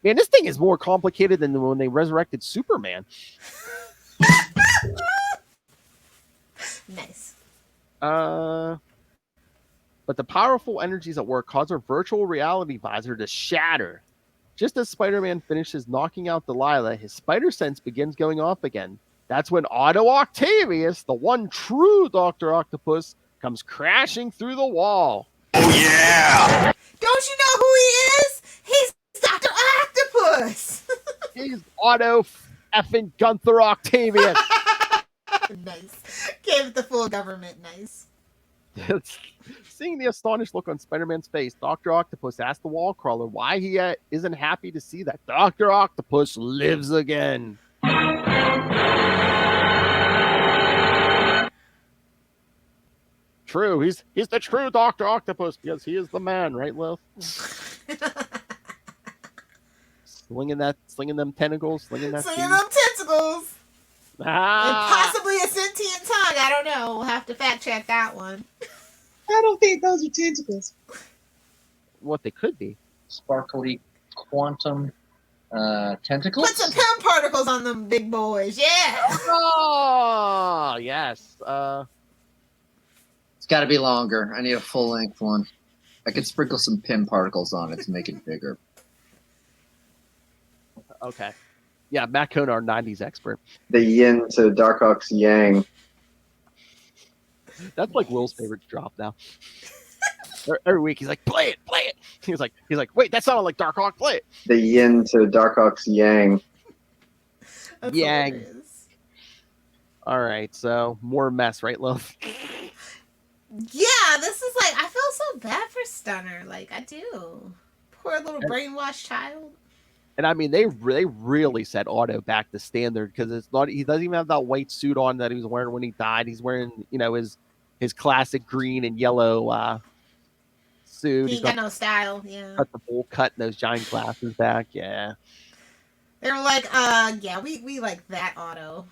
Man, this thing is more complicated than when they resurrected Superman. Nice. But the powerful energies at work cause her virtual reality visor to shatter. Just as Spider-Man finishes knocking out Delilah, his spider sense begins going off again. That's when Otto Octavius, the one true Dr. Octopus, comes crashing through the wall. Oh, yeah! Don't you know who he is? He's Dr. Octopus. He's Otto effing Gunther Octavius. Nice. Gave it the full government. Nice. Seeing the astonished look on Spider-Man's face, Dr. Octopus asks the wall crawler why he isn't happy to see that Dr. Octopus lives again. True, he's the true Dr. Octopus because he is the man, right, Lil? Slinging them tentacles, slinging Them feet. tentacles. And Ah, possibly a sentient tongue. I don't know. We'll have to fact check that one. I don't think those are tentacles. what they could be. Sparkly quantum tentacles. Put some PEM particles on them big boys. Yeah. Oh, yes. It's got to be longer. I need a full length one. I could sprinkle some pin particles on it to make it bigger. Okay. Yeah, Matt Cohn, our 90s expert. The yin to Darkhawk's yang. That's like Will's favorite drop now. Every week he's like, play it. He's like, wait, that sounded like Darkhawk, play it. The yin to Darkhawk's yang. That's Yang. hilarious. All right, so more mess, right, love? Yeah, this is like, I feel so bad for Stunner. Like, I do. Poor little brainwashed child. And I mean, they really set Otto back to standard because it's not. He doesn't even have that white suit on that he was wearing when he died. He's wearing, his classic green and yellow suit. He He's ain't got no style. Yeah. cut the bowl cut and those giant glasses back. Yeah. They were like, yeah, we like that Otto.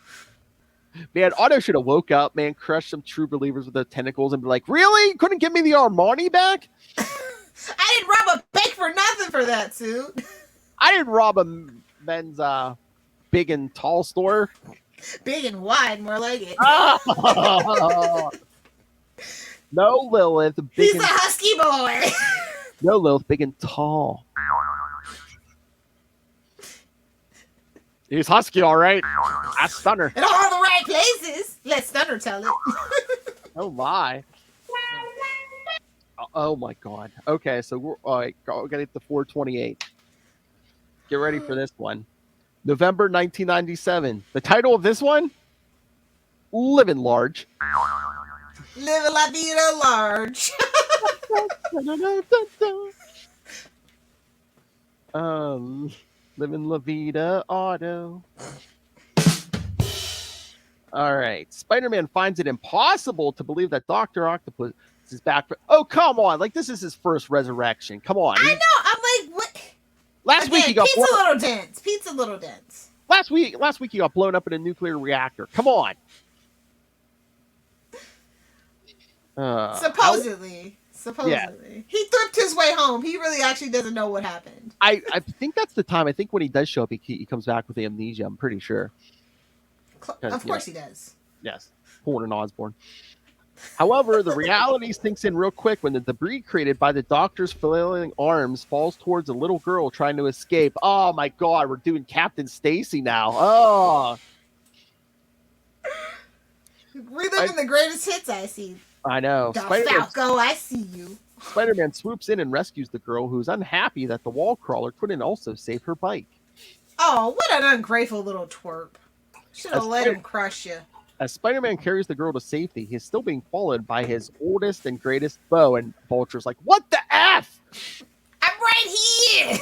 Man, Otto should have woke up, man, crushed some true believers with those tentacles and be like, really? You couldn't give me the Armani back? I didn't rob a bank for nothing for that suit. I didn't rob a men's big and tall store. Big and wide, more like it. Oh! No, Lilith. He's a husky boy. No, Lilith, big and tall. He's husky, all right. That's Stunner. In all the right places. Let Stunner tell it. Oh my. Oh my God. Okay, so we're all right. We're gonna hit the 428. Get ready for this one. November 1997. The title of this one: Living Large. Live la vida large. Living La Vida Auto. All right. Spider-Man finds it impossible to believe that Dr. Octopus is back. Oh, come on. Like, this is his first resurrection. Come on. I know. I'm like, what? Last week he got Pete's a little dense. Pete's a little dense. Last week he got blown up in a nuclear reactor. Come on. Supposedly. Yeah. He thripped his way home. He really actually doesn't know what happened. I think that's the time. I think when he does show up, he comes back with amnesia. I'm pretty sure. Of course he does. Yes. Horn and Osborn. However, the reality sinks in real quick when the debris created by the doctor's flailing arms falls towards a little girl trying to escape. Oh my God, we're doing Captain Stacy now. Oh. Reliving the greatest hits I see. I know. Falco, I see you. Spider-Man swoops in and rescues the girl, who's unhappy that the wall crawler couldn't also save her bike. Oh, what an ungrateful little twerp. Should have let him crush you. As Spider-Man carries the girl to safety, he's still being followed by his oldest and greatest foe, and Vulture's like, what the F? I'm right here!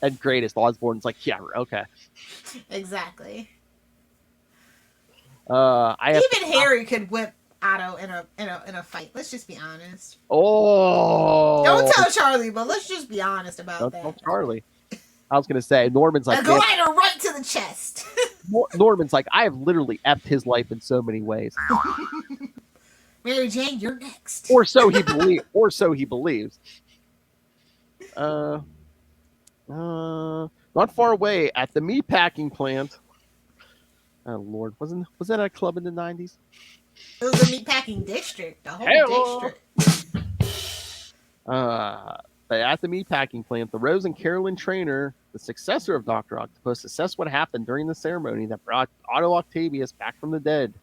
And greatest, Osborn's like, yeah, okay. Exactly. Even Harry could whip Otto in a fight. Let's just be honest. Oh! Don't tell Charlie, but let's just be honest about Don't that. tell Charlie. I was gonna say, Norman's like, a glider right to the chest. Norman's like, I have literally effed his life in so many ways. Mary Jane, you're next. Or so he believes. Not far away at the meatpacking plant. Oh Lord, was that a club in the 90s? It was a meatpacking district. The whole district. But at the meatpacking plant, the Rose and Carolyn Trainer, the successor of Dr. Octopus, assess what happened during the ceremony that brought Otto Octavius back from the dead.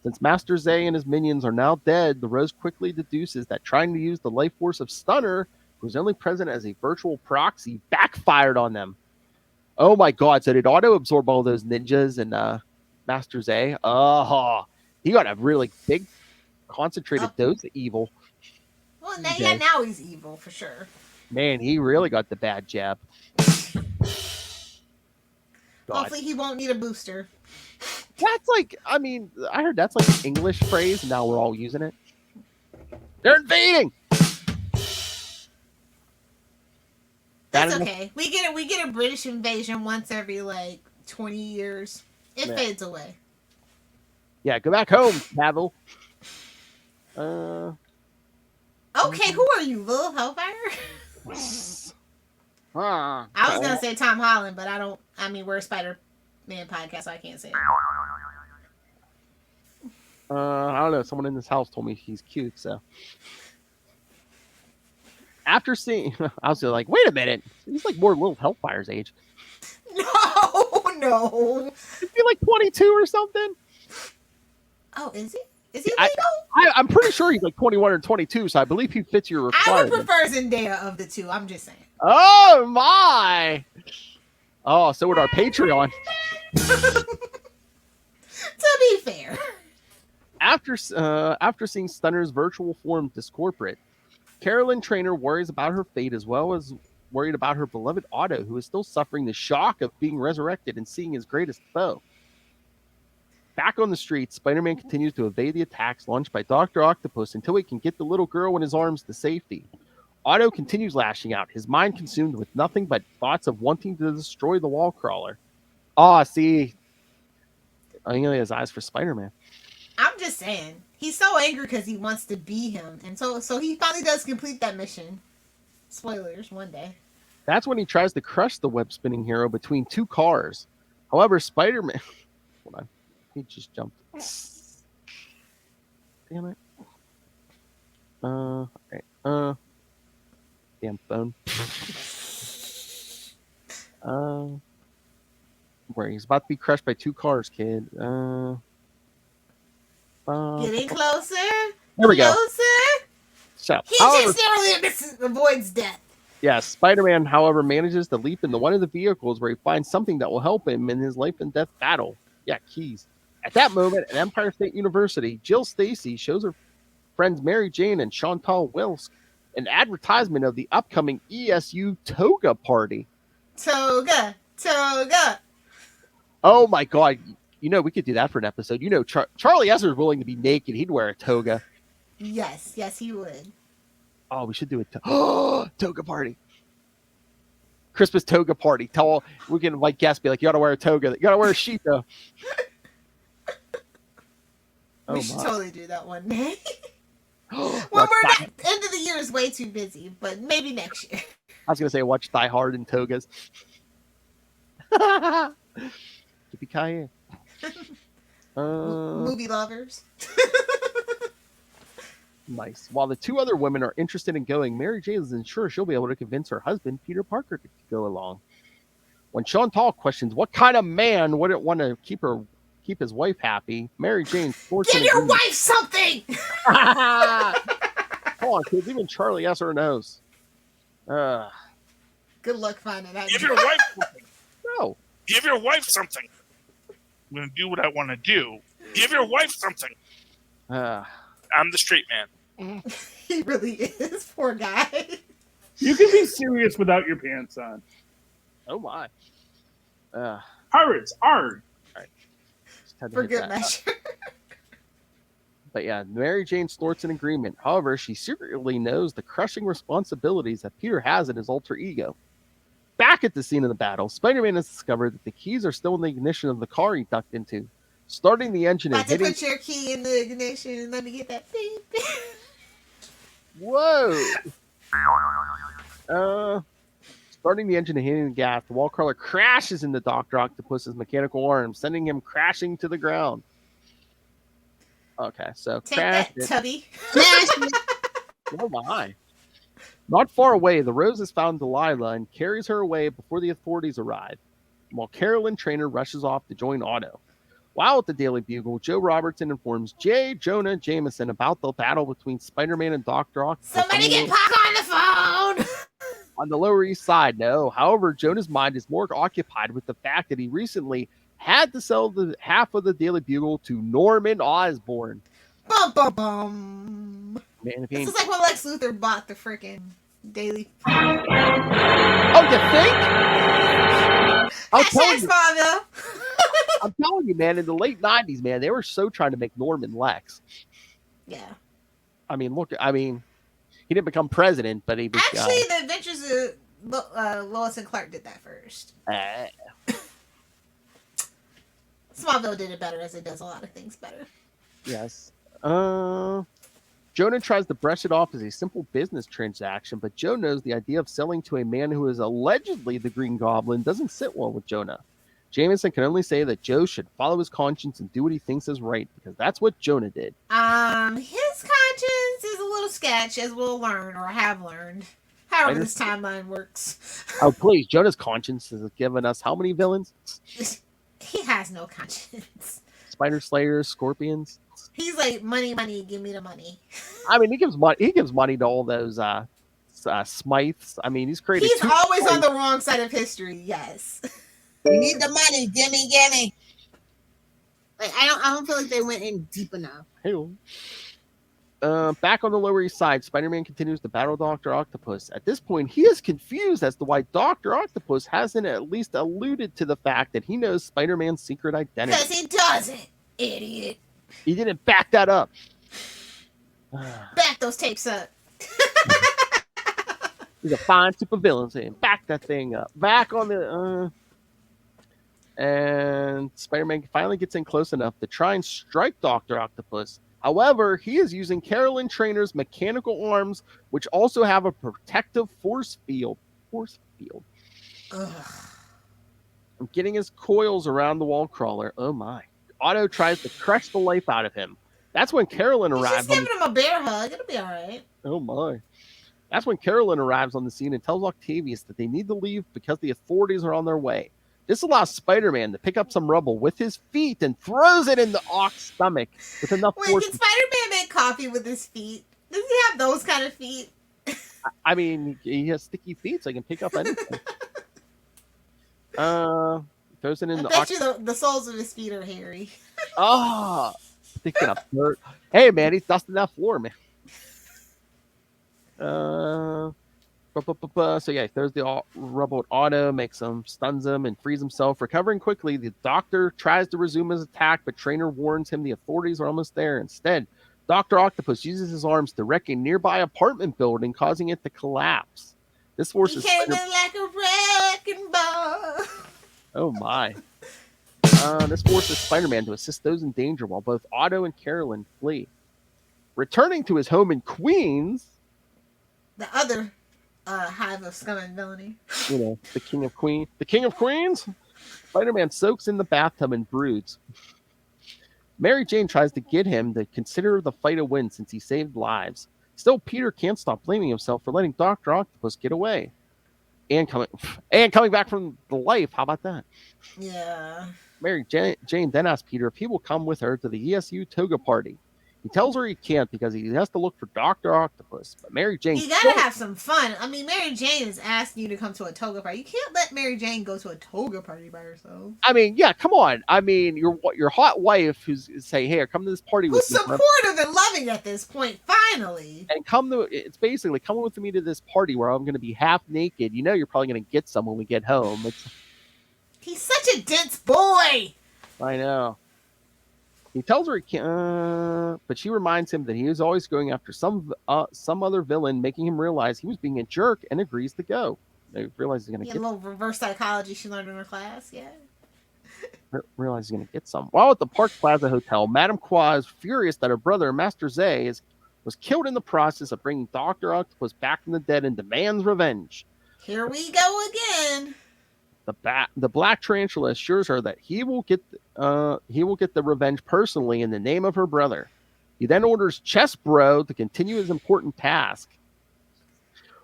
Since Master Zay and his minions are now dead, the Rose quickly deduces that trying to use the life force of Stunner, who's only present as a virtual proxy, backfired on them. Oh my God, so did Otto absorb all those ninjas and Master Zay? Oh, he got a really big, concentrated dose of evil. Well, now he's evil, for sure. Man, he really got the bad jab. Hopefully he won't need a booster. That's like, I mean, I heard that's like an English phrase, and now we're all using it. They're invading! That's okay. We get a British invasion once every, 20 years. It fades away. Yeah, go back home, Pavel. Okay, who are you, Lilith Hellfire? I was gonna say Tom Holland, but we're a Spider-Man podcast, so I can't say it. I don't know. Someone in this house told me he's cute, so. After seeing, I was like, wait a minute. He's like more Lilith Hellfire's age. No. Is he like 22 or something? Oh, is he? Is he legal? I'm pretty sure he's like 21 or 22, so I believe he fits your requirement. I would prefer Zendaya of the two. I'm just saying. Oh, my. Oh, so would our Patreon. To be fair. After seeing Stunner's virtual form discorporate, Carolyn Trainer worries about her fate as well as worried about her beloved Otto, who is still suffering the shock of being resurrected and seeing his greatest foe. Back on the streets, Spider-Man continues to evade the attacks launched by Dr. Octopus until he can get the little girl in his arms to safety. Otto continues lashing out, his mind consumed with nothing but thoughts of wanting to destroy the wall crawler. See, I think he has eyes for Spider-Man. I'm just saying, he's so angry because he wants to be him, and so he finally does complete that mission. Spoilers, one day. That's when he tries to crush the web-spinning hero between two cars. However, Spider-Man... Hold on. He just jumped. Damn it. Okay. Damn phone. worry. He's about to be crushed by 2 cars, kid. Getting closer. There we go. Closer. So, He however, just narrowly avoids death. yes, Spider-Man, however, manages to leap into one of the vehicles where he finds something that will help him in his life and death battle. Yeah, keys. At that moment, at Empire State University, Jill Stacy shows her friends Mary Jane and Chantal Wilsk an advertisement of the upcoming ESU Toga Party. Toga. Oh my God. You know, we could do that for an episode. You know, Charlie Esser is willing to be naked. He'd wear a toga. Yes, he would. Oh, we should do a toga party. Christmas toga party. We can invite guests, be like, you gotta wear a toga. You gotta wear a sheet though. We should totally do that one day. Well, end of the year is way too busy, but maybe next year. I was gonna say watch Die Hard in togas. Yippee-ki-yay. Movie lovers. Nice. While the 2 other women are interested in going, Mary Jane isn't sure she'll be able to convince her husband, Peter Parker, to go along. When Chantal questions what kind of man wouldn't want to keep his wife happy, Mary Jane forces Give your wife something! Come on, kids. Even Charlie Esser knows. Good luck finding that. Give your wife something. No. Give your wife something. I'm going to do what I want to do. Give your wife something. I'm the straight man. He really is. Poor guy. You can be serious without your pants on. Oh, my. Pirates, arg. For good measure. But yeah, Mary Jane snorts an agreement. However, she secretly knows the crushing responsibilities that Peter has in his alter ego. Back at the scene of the battle, Spider-Man has discovered that the keys are still in the ignition of the car he ducked into. Starting the engine and hitting... Put your key in the ignition and let me get that beep. Whoa! Starting the engine and hitting the gas, the wall crawler crashes into Dr. Octopus's mechanical arm, sending him crashing to the ground. Okay, so Take crash that, Tubby. Oh my. Not far away, the Rose has found Delilah and carries her away before the authorities arrive, while Carolyn Trainer rushes off to join Otto. While at the Daily Bugle, Joe Robertson informs J. Jonah Jameson about the battle between Spider-Man and Dr. Octopus. Somebody get Pac on the phone! On the Lower East Side, no. However, Jonah's mind is more occupied with the fact that he recently had to sell the half of the Daily Bugle to Norman Osborn. Bum, bum, bum. Man, this is like when Lex Luthor bought the freaking Daily. Oh, you think? I'm telling you, man, in the late 90s, man, they were so trying to make Norman Lex. Yeah. I mean, he didn't become president, but he was... Actually, the Adventures of Lois and Clark did that first. Smallville did it better, as it does a lot of things better. Yes. Jonah tries to brush it off as a simple business transaction, but Joe knows the idea of selling to a man who is allegedly the Green Goblin doesn't sit well with Jonah. Jameson can only say that Joe should follow his conscience and do what he thinks is right, because that's what Jonah did. His conscience is a little sketch, as we'll learn, or have learned. However this timeline works. Oh, please. Jonah's conscience has given us how many villains? He has no conscience. Spider Slayers, Scorpions. He's like, money, give me the money. I mean, he gives money to all those Smythes. I mean, he's created... He's always on the wrong side of history, yes. We need the money. Gimme. Like, I don't feel like they went in deep enough. Hey. Back on the Lower East Side, Spider-Man continues to battle Dr. Octopus. At this point, he is confused as to why Dr. Octopus hasn't at least alluded to the fact that he knows Spider-Man's secret identity. Because he doesn't, idiot. He didn't back that up. Back those tapes up. He's a fine supervillain saying, back that thing up. Back on the... And Spider-Man finally gets in close enough to try and strike Dr. Octopus. However, he is using Carolyn Trainer's mechanical arms, which also have a protective force field. I'm getting his coils around the wall crawler. Oh my. Otto tries to crush the life out of him. That's when Carolyn arrives. Just giving him a bear hug. It'll be all right. Oh my. That's when Carolyn arrives on the scene and tells Octavius that they need to leave because the authorities are on their way. This allows Spider-Man to pick up some rubble with his feet and throws it in the Ock's stomach with enough Wait, force. can Spider-Man make coffee with his feet? Does he have those kind of feet? I mean, he has sticky feet, so he can pick up anything. Throws it in the I Ock's. bet you the soles of his feet are hairy. Oh, thinking of dirt. Hey, man, he's dusting that floor, man. So yeah, he throws the rubble at Otto, makes him, stuns him, and frees himself. Recovering quickly, the Doctor tries to resume his attack, but Trainer warns him the authorities are almost there. Instead, Dr. Octopus uses his arms to wreck a nearby apartment building, causing it to collapse. This forces He came in like a wrecking ball. Oh my. This forces Spider-Man to assist those in danger while both Otto and Carolyn flee. Returning to his home in Queens, The other hive of scum and villainy. you know, the King of Queens, Spider-Man soaks in the bathtub and broods. Mary Jane tries to get him to consider the fight a win since he saved lives. Still, Peter can't stop blaming himself for letting Dr. Octopus get away. And coming back from the life. How about that? Yeah. Mary Jane then asks Peter if he will come with her to the ESU toga party. He tells her he can't because he has to look for Dr. Octopus. But Mary Jane... You gotta have some fun. I mean, Mary Jane is asking you to come to a toga party. You can't let Mary Jane go to a toga party by herself. I mean, yeah, come on. I mean, your hot wife who's saying, hey, come to this party with Who's me. supportive and loving at this point, finally. And it's basically, come with me to this party where I'm going to be half naked. You know you're probably going to get some when we get home. He's such a dense boy. I know. He tells her he can't, but she reminds him that he is always going after some other villain, making him realize he was being a jerk, and agrees to go. They realize he's going to get a little reverse psychology she learned in her class, yeah. Realize he's going to get some. While at the Park Plaza Hotel, Madame Qua is furious that her brother, Master Zay, was killed in the process of bringing Dr. Octopus back from the dead and demands revenge. Here we go again. The Black Tarantula assures her that he will get the revenge personally in the name of her brother. He then orders Chess Bro to continue his important task.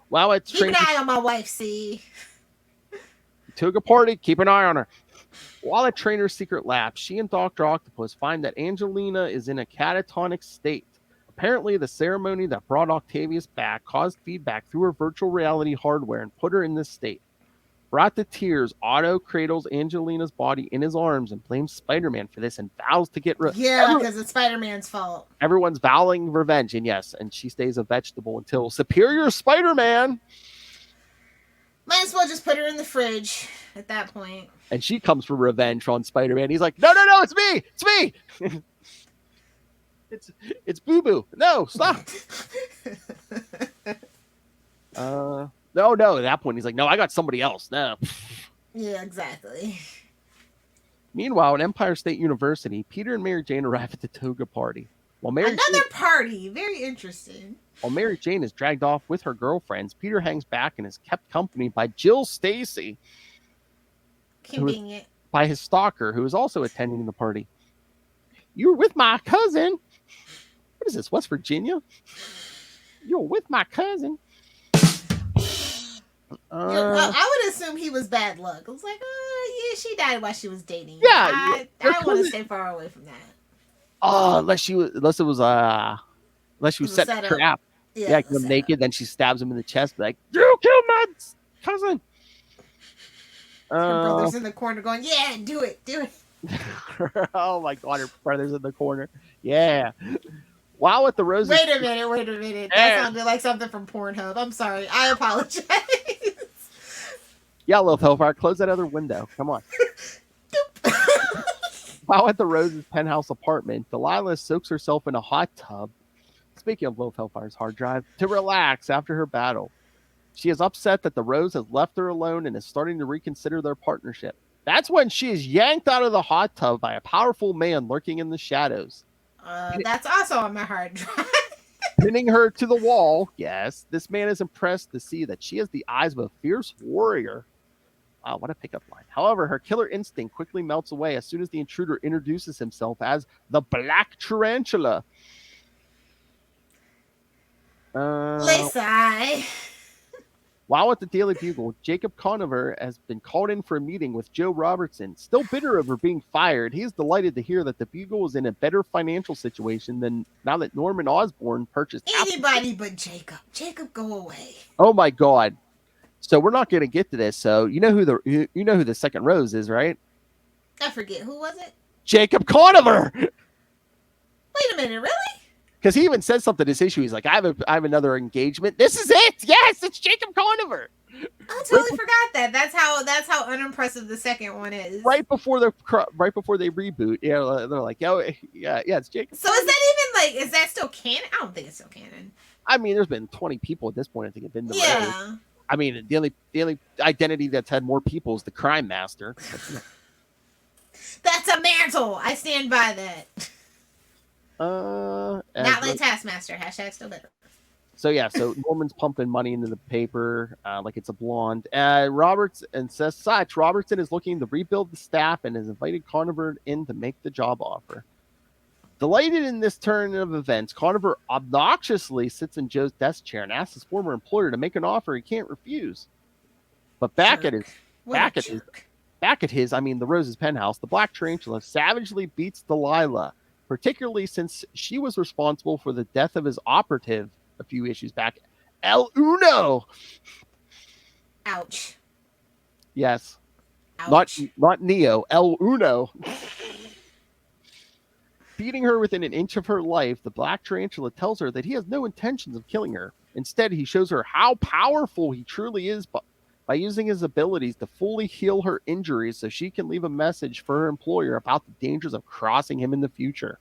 While at keep an eye on my wife, see. Toga party, keep an eye on her. While at Trainer's secret lab, she and Dr. Octopus find that Angelina is in a catatonic state. Apparently, the ceremony that brought Octavius back caused feedback through her virtual reality hardware and put her in this state. Brought to tears, Otto cradles Angelina's body in his arms and blames Spider-Man for this and vows to get Yeah, because it's Spider-Man's fault. Everyone's vowing revenge, and yes, and she stays a vegetable until Superior Spider-Man. Might as well just put her in the fridge at that point. And she comes for revenge on Spider-Man. He's like, no, it's me! It's me! it's Boo-Boo. No, stop! No, at that point, he's like, no, I got somebody else. No. Yeah, exactly. Meanwhile, at Empire State University, Peter and Mary Jane arrive at the toga party. Another party. Very interesting. While Mary Jane is dragged off with her girlfriends, Peter hangs back and is kept company by Jill Stacy. Convenient. By his stalker, who is also attending the party. You're with my cousin. What is this, West Virginia? You're with my cousin. I would assume he was bad luck. I was like, yeah, she died while she was dating. Yeah, I want to stay far away from that. Oh, unless it was set a trap. Yeah, come naked, then she stabs him in the chest, like, you killed my cousin. Her brother's in the corner going, yeah, do it. Oh my God, her brother's in the corner. Yeah. Wow, at the Roses. Wait a minute. That sounded like something from Pornhub. I'm sorry. I apologize. Yeah, Lilith Hellfire, close that other window. Come on. While at the Roses' penthouse apartment, Delilah soaks herself in a hot tub. Speaking of Lilith Hellfire's hard drive, to relax after her battle. She is upset that the Rose has left her alone and is starting to reconsider their partnership. That's when she is yanked out of the hot tub by a powerful man lurking in the shadows. That's also on my hard drive. Pinning her to the wall. Yes, this man is impressed to see that she has the eyes of a fierce warrior. Wow, what a pickup line. However, her killer instinct quickly melts away as soon as the intruder introduces himself as the Black Tarantula. Lisa. While at the Daily Bugle, Jacob Conover has been called in for a meeting with Joe Robertson. Still bitter over being fired, he is delighted to hear that the Bugle is in a better financial situation than now that Norman Osborn purchased Anybody but Jacob. Jacob, go away. Oh my God! So we're not going to get to this. So you know who the second rose is, right? I forget, who was it? Jacob Conover. Wait a minute, really? Because he even said something this issue. He's like, I have another engagement. This is it. Yes, it's Jacob Conover. I totally forgot that. That's how unimpressive the second one is. Right before they reboot, they're like, yeah, it's Jacob. So is that even is that still canon? I don't think it's still canon. I mean, there's been 20 people at this point. I think have been the yeah. I mean, the only identity that's had more people is the Crime Master. That's a mantle. I stand by that. Not like Taskmaster. # still better. So yeah, so Norman's pumping money into the paper like it's a blonde. Robertson is looking to rebuild the staff and has invited Conover in to make the job offer. Delighted in this turn of events, Conover obnoxiously sits in Joe's desk chair and asks his former employer to make an offer he can't refuse. But back at his, I mean the Rose's penthouse, the Black Tarantula savagely beats Delilah, particularly since she was responsible for the death of his operative a few issues back, El Uno. Ouch. Yes. Ouch. Not Neo, El Uno. Beating her within an inch of her life, the Black Tarantula tells her that he has no intentions of killing her. Instead, he shows her how powerful he truly is by using his abilities to fully heal her injuries so she can leave a message for her employer about the dangers of crossing him in the future.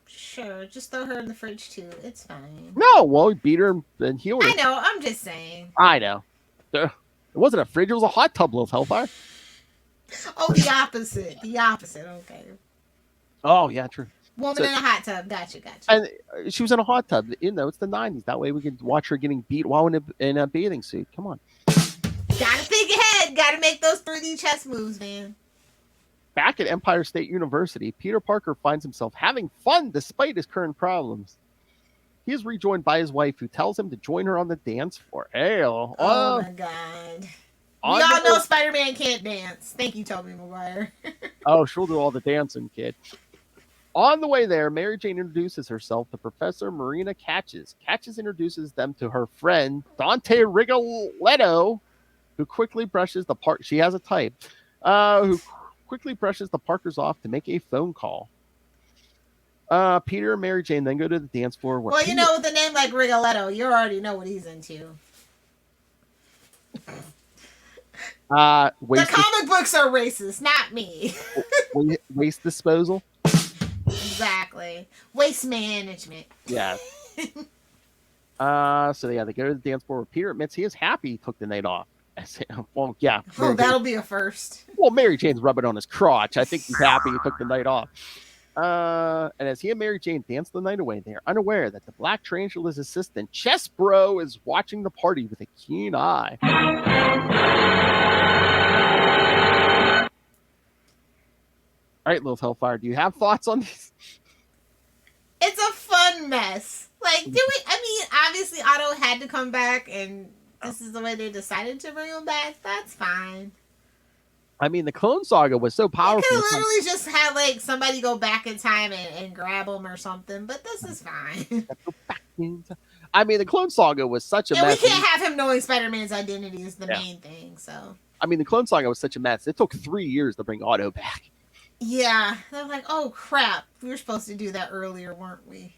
Sure, just throw her in the fridge too. It's fine. No, well, he beat her and healed her. I know, I'm just saying. I know. It wasn't a fridge, it was a hot tub, Lilith Hellfire. Oh, the opposite. The opposite, okay. Oh, yeah, true. Woman in a hot tub. Gotcha. And she was in a hot tub. You know, it's the 90s. That way we could watch her getting beat while in a bathing suit. Come on. Gotta think ahead. Gotta make those 3D chess moves, man. Back at Empire State University, Peter Parker finds himself having fun despite his current problems. He is rejoined by his wife, who tells him to join her on the dance floor. Oh my God. We all know Spider-Man can't dance. Thank you, Tobey Maguire. Oh, she'll do all the dancing, kid. On the way there, Mary Jane introduces herself to Professor Marina Catches. Catches introduces them to her friend, Dante Rigoletto, who quickly brushes the part. She has a type. Who quickly brushes the Parkers off to make a phone call. Peter and Mary Jane then go to the dance floor. Well, you know, with a name like Rigoletto, you already know what he's into. The comic books are racist, not me. Waste disposal. Exactly. Waste management. Yeah. So yeah, they go to the dance floor where Peter admits he is happy he took the night off. Well, yeah. That'll be a first. Well, Mary Jane's rubbing on his crotch. I think he's happy he took the night off. And as he and Mary Jane dance the night away, they are unaware that the Black Tarantula's assistant, Chess Bro, is watching the party with a keen eye. All right, Lilith Hellfire, do you have thoughts on these? It's a fun mess. Obviously Otto had to come back, and this is the way they decided to bring him back. That's fine. I mean, the Clone Saga was so powerful. You could literally just have, somebody go back in time and grab him or something, but this is fine. I mean, the Clone Saga was such a mess. And we can't have him knowing Spider-Man's identity is the main thing, so. I mean, the Clone Saga was such a mess. It took 3 years to bring Otto back. Yeah. They're like, oh, crap. We were supposed to do that earlier, weren't we?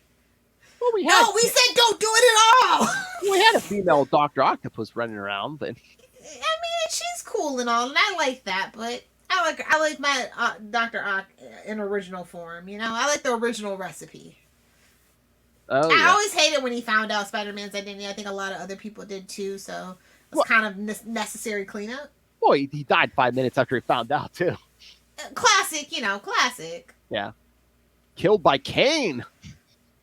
Well, we said don't do it at all! We had a female Dr. Octopus running around, but... I mean, she's cool and all, and I like that, but I like my Dr. Ock in original form, you know? I like the original recipe. Oh, I always hated when he found out Spider-Man's identity. I think a lot of other people did too, so it was kind of necessary cleanup. Boy, he died 5 minutes after he found out, too. Classic, classic. Yeah. Killed by Kane.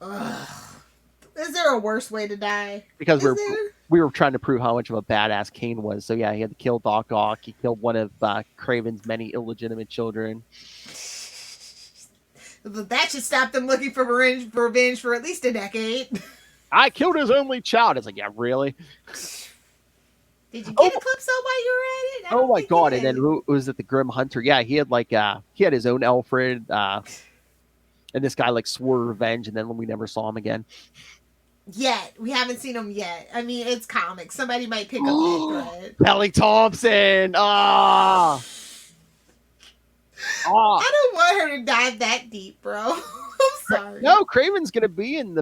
Ugh. Is there a worse way to die? Because we were trying to prove how much of a badass Kane was. So, yeah, he had to kill Doc Ock. He killed one of Kraven's many illegitimate children. That should stop them looking for revenge for at least a decade. I killed his only child. It's like, yeah, really? Did you get Eclipso while you were at it? I Oh don't my think you god! And did. then who was it? The Grim Hunter? Yeah, he had he had his own Alfred, and this guy like swore revenge, and then we never saw him again. Yet we haven't seen him yet. I mean, it's comics. Somebody might pick up that thread. Pelly Thompson. I don't want her to dive that deep, bro. I'm sorry. No, Craven's gonna be in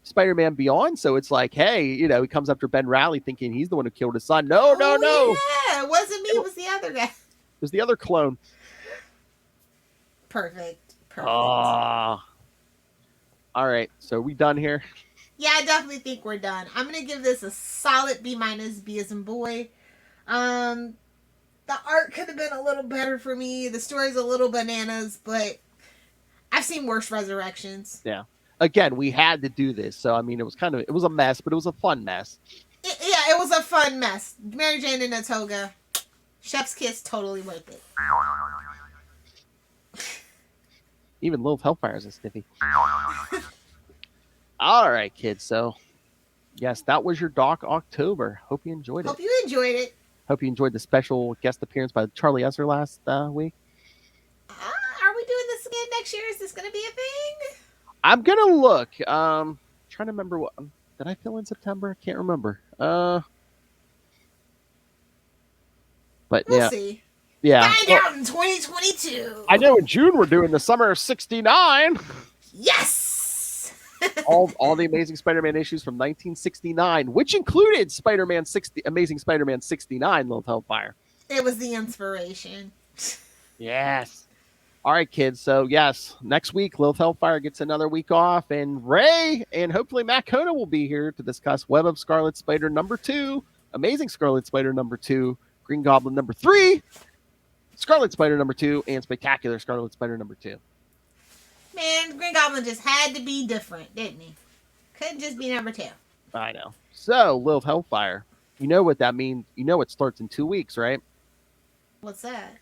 Spider-Man Beyond, so it's like, hey, he comes after Ben Reilly thinking he's the one who killed his son. No. Yeah, it wasn't me. It was the other guy. It was the other clone. Perfect. All right, so we done here? Yeah, I definitely think we're done. I'm gonna give this a solid B-, B as in boy. The art could have been a little better for me. The story's a little bananas, but I've seen worse resurrections. Yeah. Again, we had to do this, so I mean, it was a mess, but it was a fun mess. It was a fun mess. Mary Jane in a toga, chef's kiss, totally worth it. Even Lilith Hellfire is a stiffy. All right, kids. So, yes, that was your Doc October. Hope you enjoyed it. Hope you enjoyed it. Hope you enjoyed the special guest appearance by Charlie Esser last week. Are we doing this again next year? Is this going to be a thing? I'm gonna look. Trying to remember what did I fill in September? I can't remember. But We'll see. Yeah. Find out in 2022. I know in June we're doing the summer of '69. Yes. all the Amazing Spider-Man issues from 1969, which included Amazing Spider-Man 69, Lilith Hellfire. It was the inspiration. Yes. All right, kids. So, yes, next week, Lilith Hellfire gets another week off, and Ray and hopefully Matt Kona will be here to discuss Web of Scarlet Spider #2, Amazing Scarlet Spider #2, Green Goblin #3, Scarlet Spider #2, and Spectacular Scarlet Spider #2. Man, Green Goblin just had to be different, didn't he? Couldn't just be #2. I know. So, Lilith Hellfire, you know what that means. You know it starts in 2 weeks, right? What's that?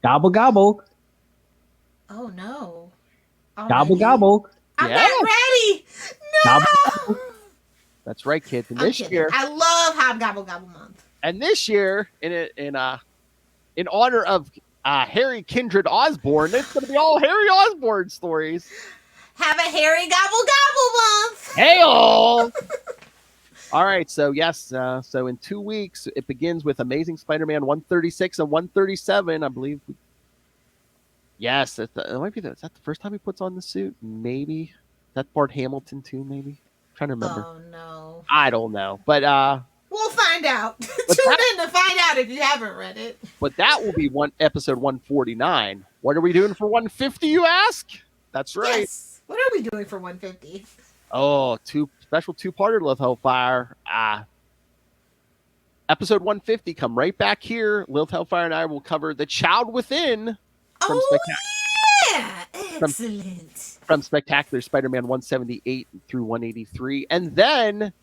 Gobble gobble. Oh, no. Gobble gobble. I'm not ready. No. Gobble, gobble. That's right, kids. And I'm this kidding. year, I love Hobgobble Gobble Month. and this year, in honor of Harry Kindred Osborn, it's going to be all Harry Osborn stories. Have a Harry Gobble Gobble Month. Hey-o! All right, so yes, so in 2 weeks, it begins with Amazing Spider-Man 136 and 137, I believe. Yes, it might be is that the first time he puts on the suit? Maybe. Is that Bart Hamilton too, maybe? I'm trying to remember. Oh, no. I don't know, but we'll find out. Tune in to find out if you haven't read it. But that will be episode 149. What are we doing for 150, you ask? That's right. Yes. What are we doing for 150? Oh, special two-parter, Lilith Hellfire. Episode 150, come right back here. Lilith Hellfire and I will cover The Child Within from yeah! Excellent. From Spectacular Spider-Man 178 through 183. And then,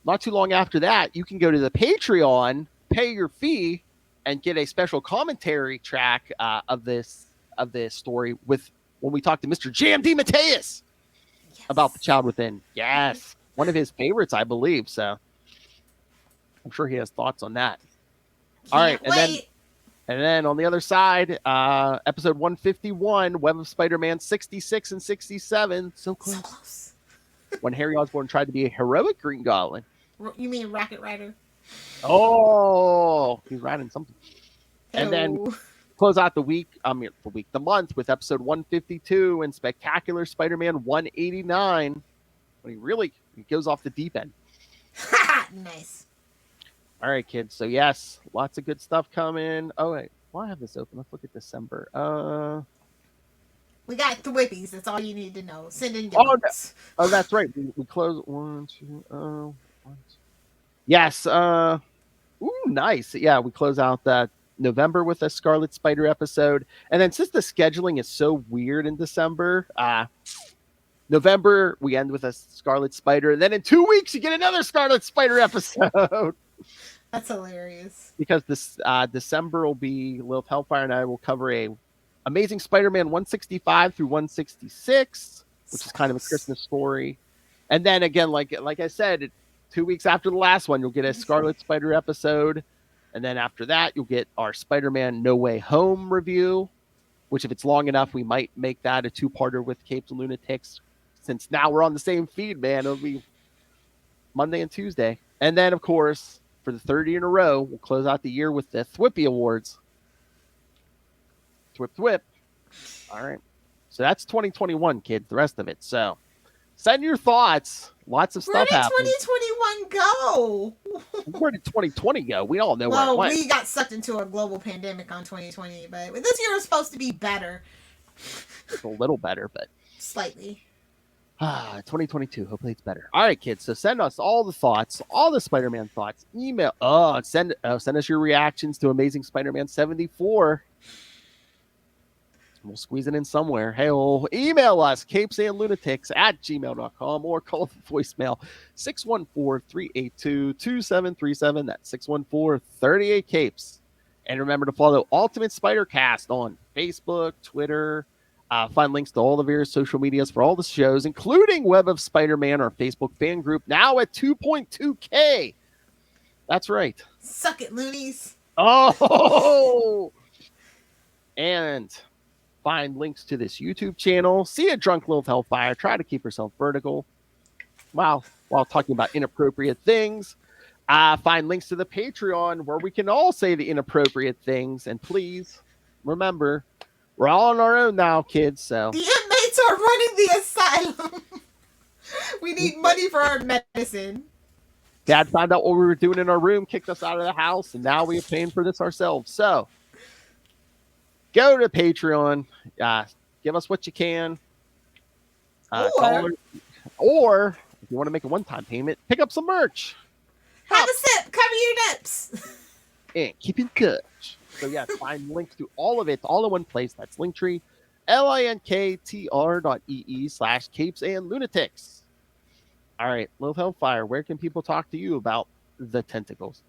not too long after that, you can go to the Patreon, pay your fee, and get a special commentary track of this story with when we talk to Mr. J.M. DeMatteis about The Child Within. Yes. One of his favorites, I believe. So I'm sure he has thoughts on that. All right. And then on the other side, episode 151, Web of Spider-Man 66 and 67. So close. When Harry Osborn tried to be a heroic Green Goblin. You mean Rocket Rider? Oh, he's riding something. And then close out the month with episode 152 and Spectacular Spider-Man 189. When he goes off the deep end. Nice. All right, kids. So yes, lots of good stuff coming. Oh wait, why I have this open? Let's look at December. We got Thwippies. That's all you need to know. Send in your notes. Oh, that's right. We close 1, 2, 1, 2. Yes. Ooh, nice. Yeah, we close out that November with a Scarlet Spider episode, and then since the scheduling is so weird in December, November we end with a Scarlet Spider, and then in 2 weeks you get another Scarlet Spider episode. That's hilarious. Because this December will be Lilith Hellfire and I will cover a Amazing Spider-Man 165 through 166, which is kind of a Christmas story. And then again, like I said, 2 weeks after the last one, you'll get a Scarlet Spider episode. And then after that, you'll get our Spider-Man No Way Home review, which if it's long enough, we might make that a 2-parter with Capes and Lunatics. Since now we're on the same feed, man, it'll be Monday and Tuesday. And then, of course, for the third year in a row, we'll close out the year with the Thwippy Awards. Thwip, thwip. All right. So that's 2021, kids, the rest of it. So send your thoughts. Lots of stuff happened. Where did 2021 go? Where did 2020 go? We all know where it went. We got sucked into a global pandemic on 2020, but this year was supposed to be better. It's a little better, but slightly. 2022. Hopefully it's better. All right, kids. So send us all the thoughts, all the Spider-Man thoughts. Email. Send us your reactions to Amazing Spider-Man 74. We'll squeeze it in somewhere. Hey, email us, capesandlunatics@gmail.com, or call the voicemail 614-382-2737. That's 614-38-CAPES. And remember to follow Ultimate Spider-Cast on Facebook, Twitter. Find links to all the various social medias for all the shows, including Web of Spider-Man, our Facebook fan group, now at 2.2K. That's right. Suck it, loonies. Oh! And find links to this YouTube channel. See a drunk Lilith Hellfire. Try to keep herself vertical while talking about inappropriate things. Find links to the Patreon where we can all say the inappropriate things. And please remember, we're all on our own now, kids. So the inmates are running the asylum. We need money for our medicine. Dad found out what we were doing in our room, kicked us out of the house, and now we're paying for this ourselves. So go to Patreon, give us what you can. Or if you want to make a one-time payment, pick up some merch. Have a sip, cover your nips. And keep in touch. So yeah, find links to all of it all in one place. That's Linktree, linktr.ee/capesandlunatics. All right, Lilith Hellfire, where can people talk to you about the tentacles?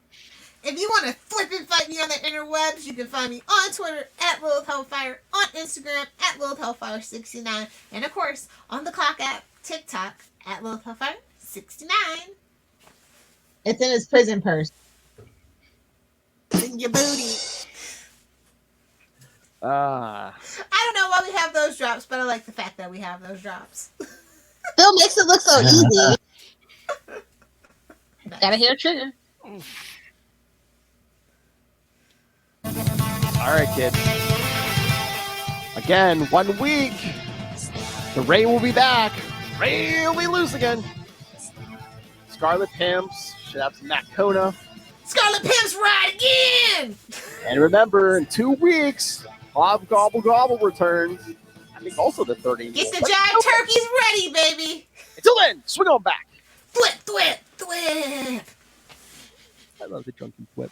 If you want to flip and fight me on the interwebs, you can find me on Twitter at Lilith Hellfire, on Instagram at Lilith Hellfire69, and of course on the Clock app, TikTok at Lilith Hellfire69. It's in his prison purse. In your booty. I don't know why we have those drops, but I like the fact that we have those drops. Phil makes it look so easy. Gotta hear a trigger. All right, kids. Again, 1 week. The Ray will be back. Ray will be loose again. Scarlet Pimps should have some Matt Kona. Scarlet Pimps ride again! And remember, in 2 weeks, Bob Gobble Gobble returns. I think also the 30th. Get the jive turkeys ready, baby! Until then, swing on back. Thwip, thwip, thwip! I love the drunken whip.